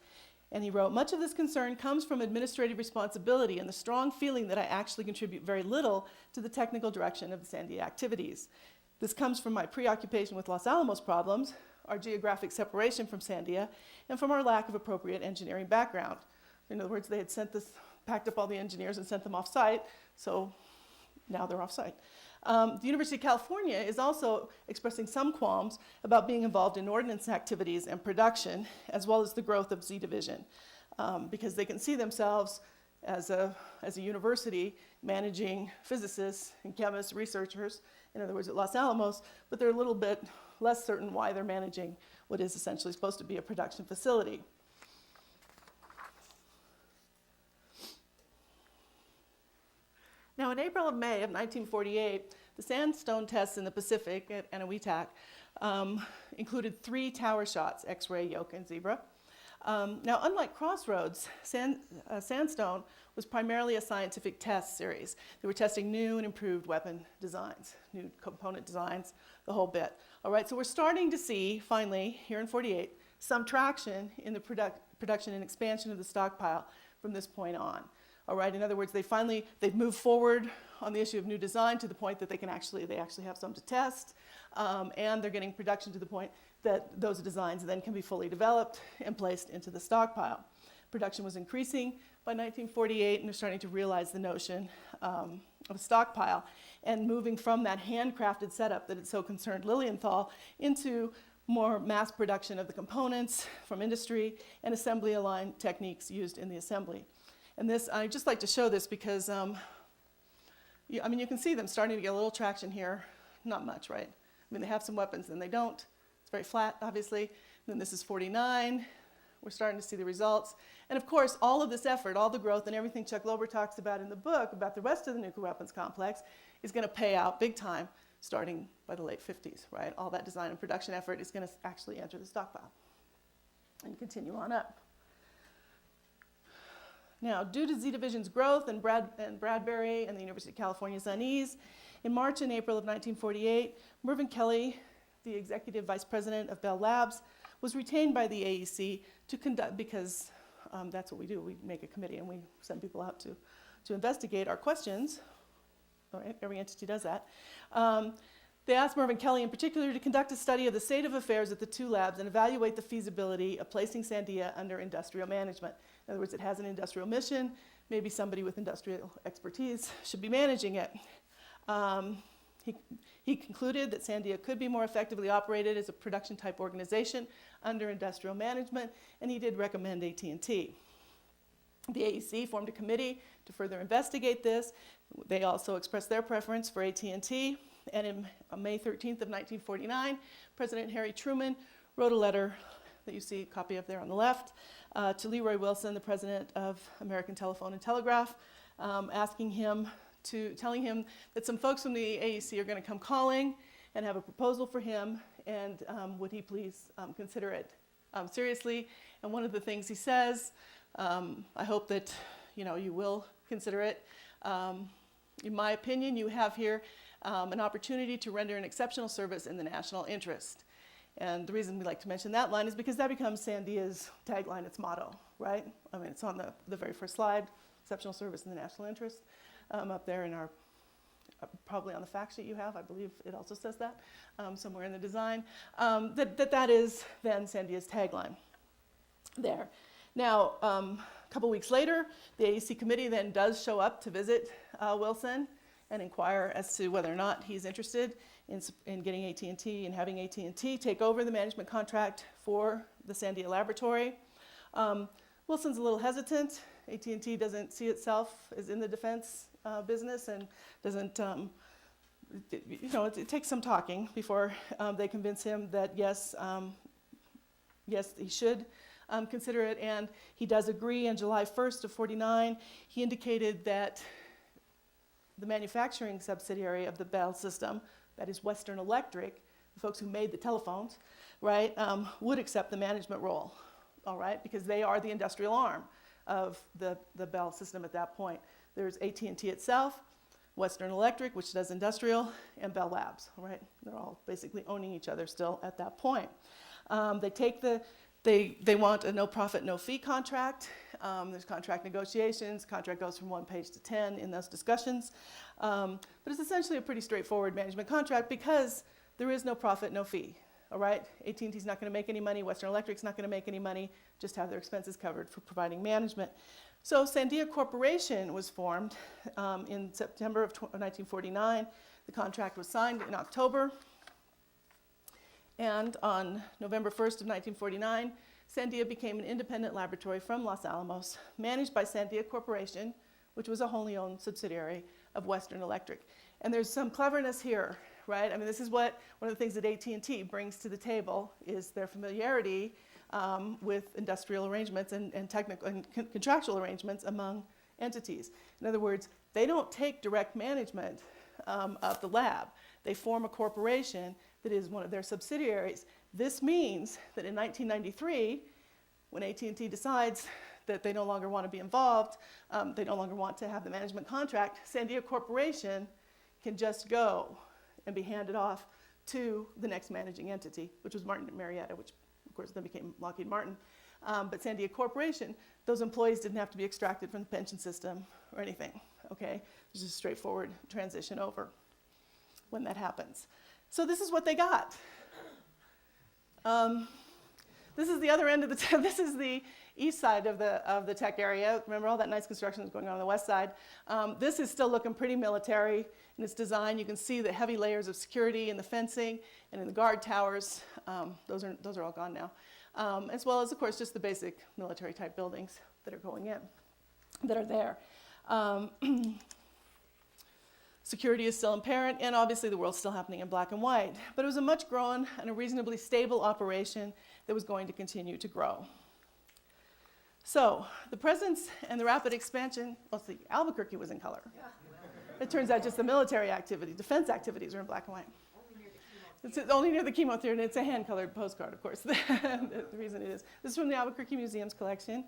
And he wrote, "Much of this concern comes from administrative responsibility and the strong feeling that I actually contribute very little to the technical direction of the Sandia activities. This comes from my preoccupation with Los Alamos problems, our geographic separation from Sandia, and from our lack of appropriate engineering background." In other words, they had packed up all the engineers and sent them off-site, so now they're off-site. The University of California is also expressing some qualms about being involved in ordnance activities and production, as well as the growth of Z Division, because they can see themselves as a university managing physicists and chemists, researchers, in other words, at Los Alamos, but they're a little bit less certain why they're managing what is essentially supposed to be a production facility. Now, in April and May of 1948, the sandstone tests in the Pacific at Eniwetok included 3 tower shots, X-ray, yoke, and zebra. Now, unlike Crossroads, sandstone was primarily a scientific test series. They were testing new and improved weapon designs, new component designs, the whole bit. All right, so we're starting to see, finally, here in 48, some traction in the production and expansion of the stockpile from this point on. All right, in other words, they've moved forward on the issue of new design to the point that they actually have some to test, and they're getting production to the point that those designs then can be fully developed and placed into the stockpile. Production was increasing by 1948, and they're starting to realize the notion of a stockpile and moving from that handcrafted setup that had so concerned Lilienthal into more mass production of the components from industry and assembly line techniques used in the assembly. And this, I'd just like to show this because, you can see them starting to get a little traction here. Not much, right? I mean, they have some weapons, then they don't. It's very flat, obviously. And then this is 49. We're starting to see the results. And of course, all of this effort, all the growth and everything Chuck Lober talks about in the book about the rest of the nuclear weapons complex is going to pay out big time starting by the late 50s, right? All that design and production effort is going to actually enter the stockpile and continue on up. Now, due to Z Division's growth and Bradbury and the University of California's unease, in March and April of 1948, Mervyn Kelly, the executive vice president of Bell Labs, was retained by the AEC to conduct, because that's what we do, we make a committee and we send people out to investigate our questions. All right, every entity does that. They asked Mervyn Kelly in particular to conduct a study of the state of affairs at the 2 labs and evaluate the feasibility of placing Sandia under industrial management. In other words, it has an industrial mission. Maybe somebody with industrial expertise should be managing it. He concluded that Sandia could be more effectively operated as a production-type organization under industrial management, and he did recommend AT&T. The AEC formed a committee to further investigate this. They also expressed their preference for AT&T, and on May 13th of 1949, President Harry Truman wrote a letter that you see a copy of there on the left, to Leroy Wilson, the president of American Telephone and Telegraph, telling him that some folks from the AEC are going to come calling and have a proposal for him, and would he please consider it seriously. And one of the things he says, I hope that you will consider it. In my opinion, you have here an opportunity to render an exceptional service in the national interest. And the reason we like to mention that line is because that becomes Sandia's tagline, its motto, right? I mean, it's on the very first slide, exceptional service in the national interest. Up there in our, probably on the fact sheet you have, I believe it also says that, somewhere in the design, that is then Sandia's tagline there. Now, a couple weeks later, the AEC committee then does show up to visit Wilson and inquire as to whether or not he's interested in getting AT&T and having AT&T take over the management contract for the Sandia laboratory. Wilson's a little hesitant. AT&T doesn't see itself as in the defense business and doesn't, it takes some talking before they convince him that yes, he should consider it, and he does agree. On July 1st of 49, he indicated that the manufacturing subsidiary of the Bell system, that is Western Electric, the folks who made the telephones, right, would accept the management role, all right, because they are the industrial arm of the Bell system at that point. There's AT&T itself, Western Electric, which does industrial, and Bell Labs, all right? They're all basically owning each other still at that point. They want a no profit, no fee contract. There's contract negotiations. Contract goes from 1 page to 10 in those discussions. But it's essentially a pretty straightforward management contract because there is no profit, no fee. All right, AT&T's not going to make any money. Western Electric's not going to make any money. Just have their expenses covered for providing management. So Sandia Corporation was formed in September of 1949. The contract was signed in October. And on November 1st of 1949, Sandia became an independent laboratory from Los Alamos, managed by Sandia Corporation, which was a wholly owned subsidiary of Western Electric. And there's some cleverness here, right? I mean, this is what one of the things that AT&T brings to the table is their familiarity with industrial arrangements and technical and contractual arrangements among entities. In other words, they don't take direct management of the lab. They form a corporation that is one of their subsidiaries. This means that in 1993, when AT&T decides that they no longer want to be involved, they no longer want to have the management contract, Sandia Corporation can just go and be handed off to the next managing entity, which was Martin Marietta, which of course then became Lockheed Martin. But Sandia Corporation, those employees didn't have to be extracted from the pension system or anything, okay? It's just a straightforward transition over when that happens. So this is what they got. This is the other end of the, this is the east side of the tech area. Remember all that nice construction that's going on the west side? This is still looking pretty military in its design. You can see the heavy layers of security in the fencing and in the guard towers. Those are all gone now. As well as, of course, just the basic military type buildings that are going in, that are there. Security is still apparent, and obviously the world's still happening in black and white. But it was a much grown and a reasonably stable operation that was going to continue to grow. So the presence and the rapid expansion, well, see, Albuquerque was in color. It turns out just the military activity, defense activities are in black and white. It's only near the chemo theater, and it's a hand-colored postcard, of course, the reason it is. This is from the Albuquerque Museum's collection.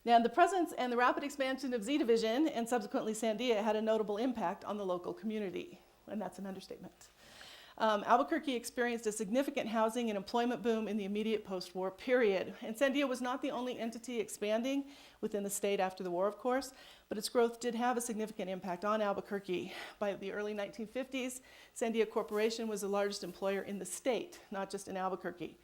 Now, the presence and the rapid expansion of Z Division and subsequently Sandia had a notable impact on the local community, and that's an understatement. Albuquerque experienced a significant housing and employment boom in the immediate post-war period, and Sandia was not the only entity expanding within the state after the war, of course, but its growth did have a significant impact on Albuquerque. By the early 1950s, Sandia Corporation was the largest employer in the state, not just in Albuquerque.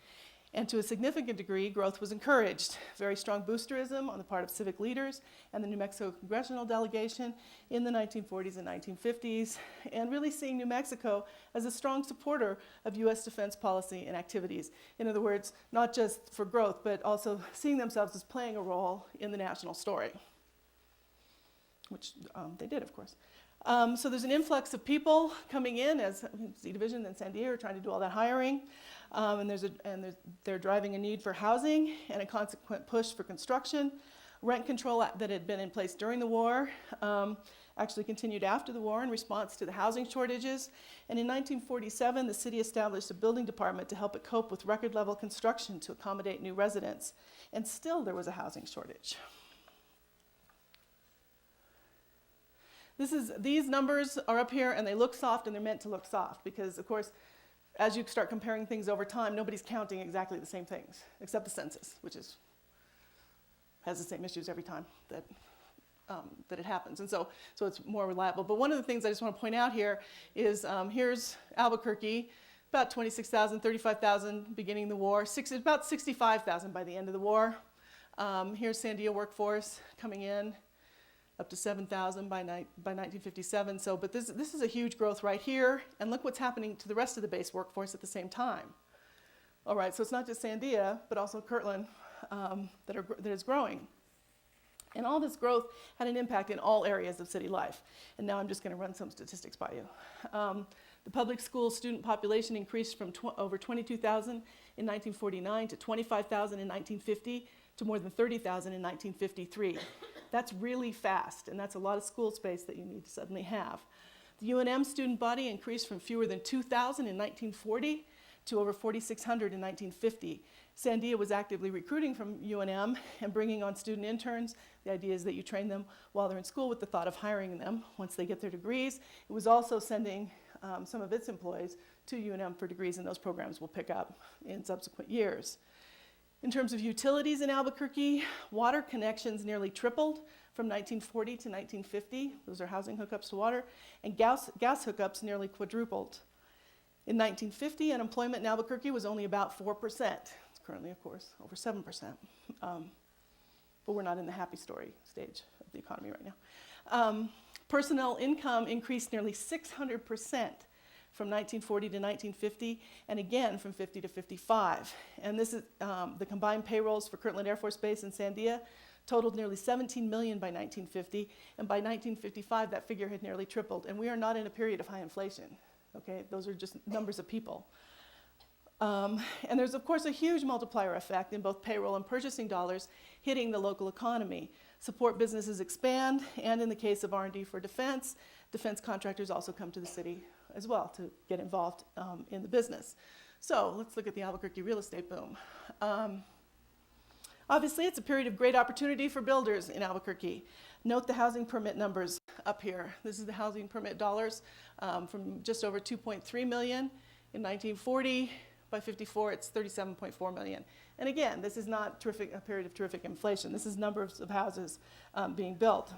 And to a significant degree, growth was encouraged. Very strong boosterism on the part of civic leaders and the New Mexico congressional delegation in the 1940s and 1950s, and really seeing New Mexico as a strong supporter of U.S. defense policy and activities. In other words, not just for growth, but also seeing themselves as playing a role in the national story, which they did, of course. So there's an influx of people coming in as Z Division and Sandia are trying to do all that hiring. And they're driving a need for housing and a consequent push for construction. Rent control that had been in place during the war actually continued after the war in response to the housing shortages. And in 1947, the city established a building department to help it cope with record-level construction to accommodate new residents. And still there was a housing shortage. These numbers are up here, and they look soft, and they're meant to look soft because, of course, as you start comparing things over time, nobody's counting exactly the same things, except the census, which has the same issues every time that it happens. And so it's more reliable. But one of the things I just want to point out here is here's Albuquerque, about 26,000, 35,000 beginning the war, about 65,000 by the end of the war. Here's Sandia workforce coming in, up to 7,000 by 1957. So, but this is a huge growth right here, and look what's happening to the rest of the base workforce at the same time. All right, so it's not just Sandia, but also Kirtland that is growing. And all this growth had an impact in all areas of city life. And now I'm just going to run some statistics by you. The public school student population increased from over 22,000 in 1949 to 25,000 in 1950 to more than 30,000 in 1953. That's really fast, and that's a lot of school space that you need to suddenly have. The UNM student body increased from fewer than 2,000 in 1940 to over 4,600 in 1950. Sandia was actively recruiting from UNM and bringing on student interns. The idea is that you train them while they're in school with the thought of hiring them once they get their degrees. It was also sending some of its employees to UNM for degrees, and those programs will pick up in subsequent years. In terms of utilities in Albuquerque, water connections nearly tripled from 1940 to 1950. Those are housing hookups to water. And gas hookups nearly quadrupled. In 1950, unemployment in Albuquerque was only about 4%. It's currently, of course, over 7%. But we're not in the happy story stage of the economy right now. Personnel income increased nearly 600% from 1940 to 1950, and again from 50 to 55. And this is the combined payrolls for Kirtland Air Force Base and Sandia totaled nearly 17 million by 1950, and by 1955 that figure had nearly tripled. And we are not in a period of high inflation, okay? Those are just numbers of people. And there's of course a huge multiplier effect in both payroll and purchasing dollars hitting the local economy. Support businesses expand, and in the case of R&D for defense, defense contractors also come to the city as well to get involved in the business. So let's look at the Albuquerque real estate boom. Obviously, it's a period of great opportunity for builders in Albuquerque. Note the housing permit numbers up here. This is the housing permit dollars from just over 2.3 million in 1940. By 54, it's 37.4 million. And again, this is not a period of terrific inflation. This is numbers of houses being built.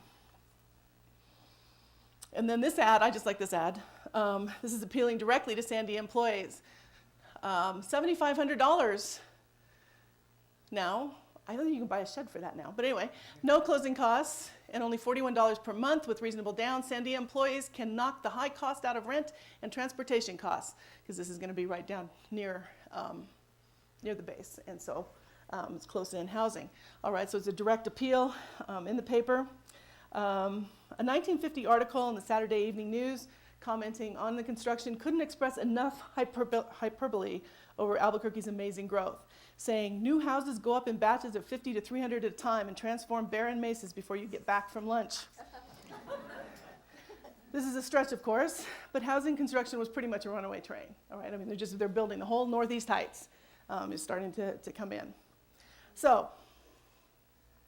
And then this ad, I just like this ad. This is appealing directly to Sandia employees. $7,500 now. I don't think you can buy a shed for that now. But anyway, no closing costs and only $41 per month with reasonable down. Sandia employees can knock the high cost out of rent and transportation costs, because this is going to be right down near the base. And so it's close-in housing. All right, so it's a direct appeal in the paper. A 1950 article in the Saturday Evening News commenting on the construction couldn't express enough hyperbole over Albuquerque's amazing growth, saying new houses go up in batches of 50 to 300 at a time and transform barren mesas before you get back from lunch. This is a stretch, of course, but housing construction was pretty much a runaway train. All right, I mean, they're building the whole Northeast Heights is starting to come in. So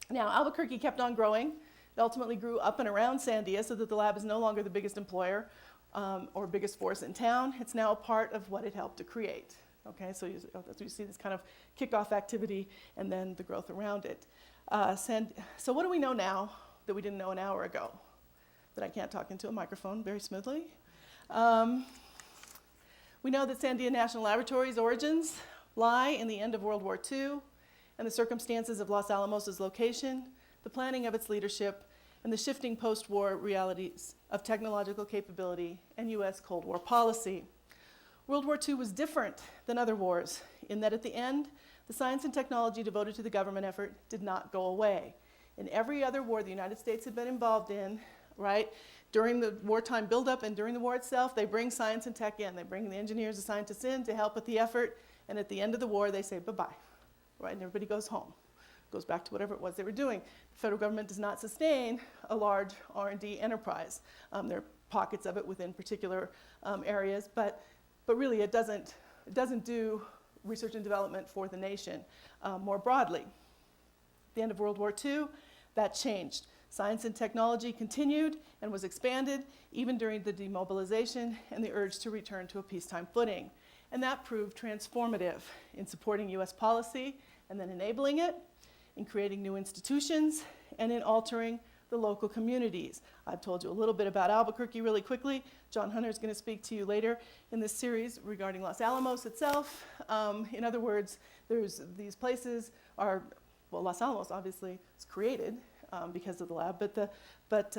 now Albuquerque kept on growing. It ultimately grew up and around Sandia so that the lab is no longer the biggest employer or biggest force in town. It's now a part of what it helped to create. Okay, so that's what you see, this kind of kickoff activity and then the growth around it. So what do we know now that we didn't know an hour ago? That I can't talk into a microphone very smoothly. We know that Sandia National Laboratory's origins lie in the end of World War II and the circumstances of Los Alamos' location, the planning of its leadership, and the shifting post-war realities of technological capability and U.S. Cold War policy. World War II was different than other wars in that at the end, the science and technology devoted to the government effort did not go away. In every other war the United States had been involved in, right, during the wartime buildup and during the war itself, they bring science and tech in. They bring the engineers and scientists in to help with the effort, and at the end of the war, they say bye-bye, right, and everybody goes home. Goes back to whatever it was they were doing. The federal government does not sustain a large R&D enterprise. There are pockets of it within particular areas, but really it doesn't do research and development for the nation more broadly. At the end of World War II, that changed. Science and technology continued and was expanded even during the demobilization and the urge to return to a peacetime footing. And that proved transformative in supporting US policy and then enabling it, in creating new institutions, and in altering the local communities. I've told you a little bit about Albuquerque really quickly. John Hunter is going to speak to you later in this series regarding Los Alamos itself. In other words, there's these places are, well, Los Alamos obviously was created because of the lab, but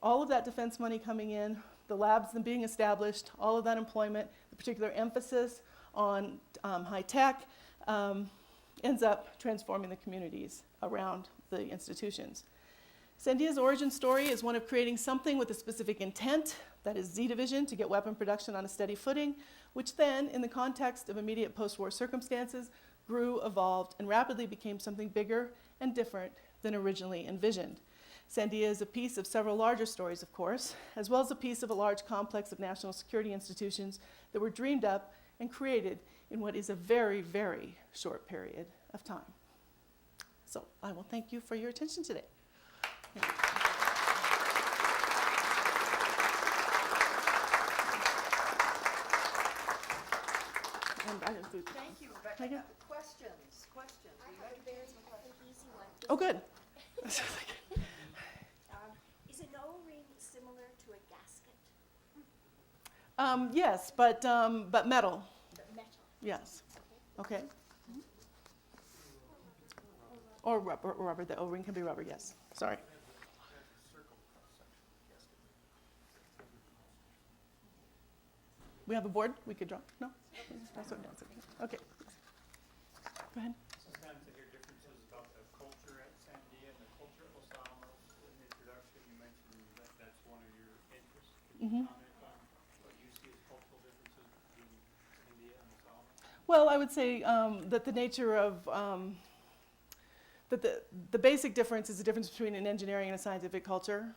all of that defense money coming in, the labs being established, all of that employment, the particular emphasis on high tech, ends up transforming the communities around the institutions. Sandia's origin story is one of creating something with a specific intent, that is Z Division, to get weapon production on a steady footing, which then, in the context of immediate post-war circumstances, grew, evolved, and rapidly became something bigger and different than originally envisioned. Sandia is a piece of several larger stories, of course, as well as a piece of a large complex of national security institutions that were dreamed up and created in what is a very, very short period of time. So I will thank you for your attention today. Thank you, Rebecca. Megan? Questions? I have a very an easy one. Oh, good. Is an O-ring similar to a gasket? Yes, but metal. Metal. Yes. Okay. Or rubber. The O-ring can be rubber. Yes. Sorry. we have a board we could draw? No? That's what- that's okay. Okay. Go ahead. Sometimes I hear differences about the culture at Sandia and the culture at Los Alamos. In the introduction, you mentioned that that's one of your interests. Can you comment on what you see as cultural differences between Sandia and Los Alamos? Well, I would say that the nature of, that the basic difference is the difference between an engineering and a scientific culture,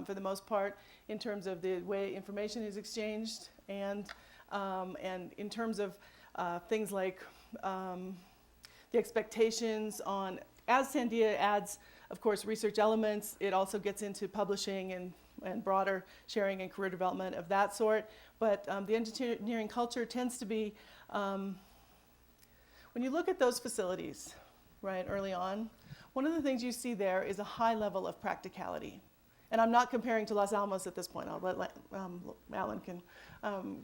for the most part, in terms of the way information is exchanged and in terms of things like the expectations on, as Sandia adds, of course, research elements, it also gets into publishing and broader sharing and career development of that sort. But the engineering culture tends to be, when you look at those facilities, right, early on, one of the things you see there is a high level of practicality. And I'm not comparing to Los Alamos at this point. I'll let Alan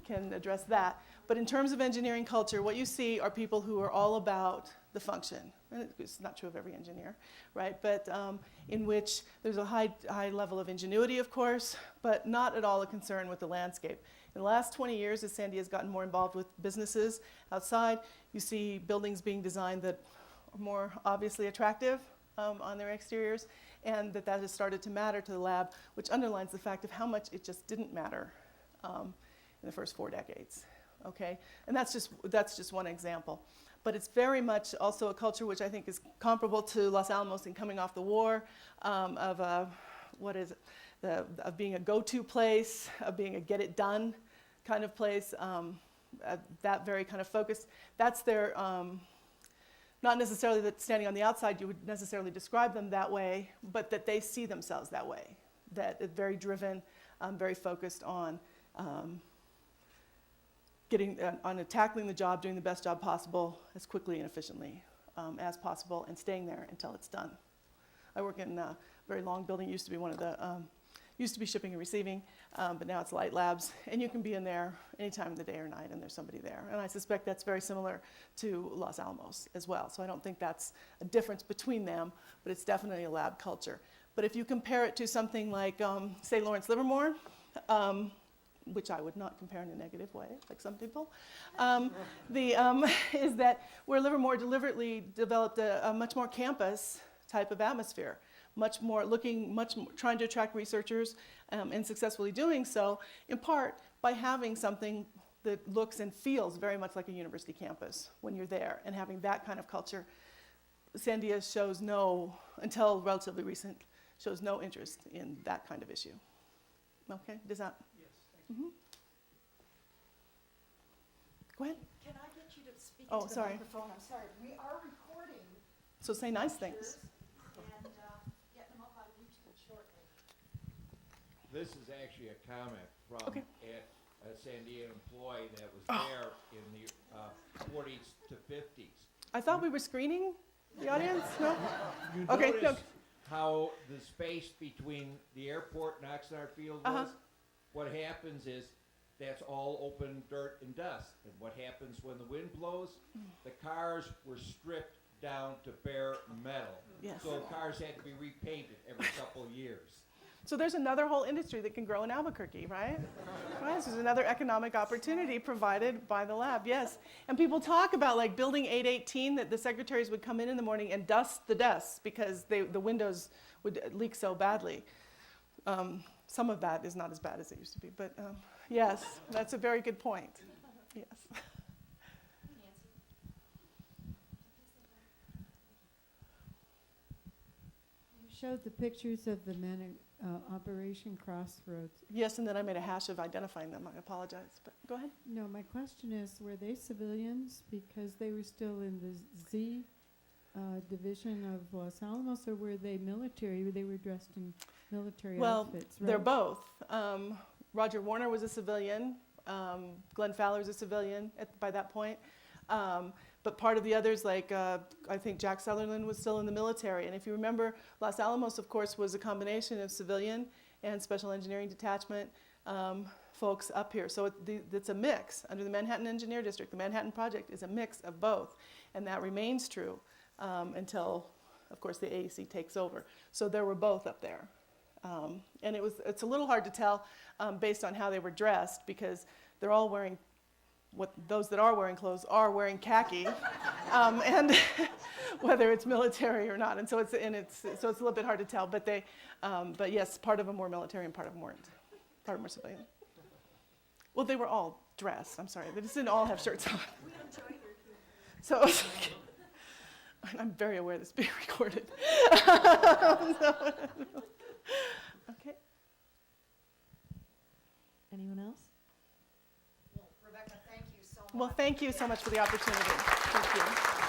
can address that. But in terms of engineering culture, what you see are people who are all about the function. And it's not true of every engineer, right? But in which there's a high level of ingenuity, of course, but not at all a concern with the landscape. In the last 20 years, as Sandia has gotten more involved with businesses outside, you see buildings being designed that are more obviously attractive on their exteriors, and that has started to matter to the lab, which underlines the fact of how much it just didn't matter in the first 4 decades. Okay, and that's just one example, but it's very much also a culture which I think is comparable to Los Alamos in coming off the war, of being a go-to place, of being a get-it-done kind of place. That very kind of focus. That's their. Not necessarily that standing on the outside you would necessarily describe them that way, but that they see themselves that way. That it's very driven, very focused on tackling the job, doing the best job possible as quickly and efficiently as possible, and staying there until it's done. I work in a very long building. Used to be one of the used to be shipping and receiving, but now it's Light Labs, and you can be in there any time of the day or night, and there's somebody there. And I suspect that's very similar to Los Alamos as well. So I don't think that's a difference between them, but it's definitely a lab culture. But if you compare it to something like, say, Lawrence Livermore, which I would not compare in a negative way, like some people, is that where Livermore deliberately developed a much more campus type of atmosphere. Much more trying to attract researchers and successfully doing so, in part by having something that looks and feels very much like a university campus when you're there, and having that kind of culture. Sandia shows until relatively recent, shows no interest in that kind of issue. Okay, does that? Yes, thank you. Go ahead. Can I get you to speak Oh, into the sorry. microphone? I'm sorry. We are recording So say nice things. pictures and getting them up on YouTube shortly. This is actually a comment from Okay. a Sandia employee that was there in the 40s to 50s. I thought we were screening the audience. No. You Okay, no. notice how the space between the airport and Oxnard Field was? What happens is that's all open dirt and dust. And what happens when the wind blows? The cars were stripped down to bare metal. Yes. So cars had to be repainted every couple of years. So there's another whole industry that can grow in Albuquerque, right? Right, so there's another economic opportunity provided by the lab, yes. And people talk about like building 818, that the secretaries would come in the morning and dust the desks because the windows would leak so badly. Some of that is not as bad as it used to be, but yes, that's a very good point. Yes. You showed the pictures of the men Operation Crossroads. Yes, and then I made a hash of identifying them. I apologize, but go ahead. No, my question is, were they civilians because they were still in the Z division of Los Alamos, or were they military? They were dressed in military outfits, right? They're both. Roger Warner was a civilian. Glenn Fowler was a civilian by that point. But part of the others, like I think Jack Sutherland was still in the military. And if you remember, Los Alamos, of course, was a combination of civilian and special engineering detachment folks up here. So it's a mix. Under the Manhattan Engineer District, the Manhattan Project is a mix of both. And that remains true until, of course, the AEC takes over. So there were both up there. And it's a little hard to tell based on how they were dressed, because they're all wearing, those that are wearing clothes are wearing khaki, and whether it's military or not. And so it's a little bit hard to tell. But but yes, part of them were military and part of them weren't. Part of them were civilian. Well, they were all dressed. I'm sorry, they just didn't all have shirts on. We enjoy your humor. So it was like, and I'm very aware this is being recorded. Okay. Anyone else? Rebecca, thank you so much. Well, thank you so much for the opportunity. Thank you.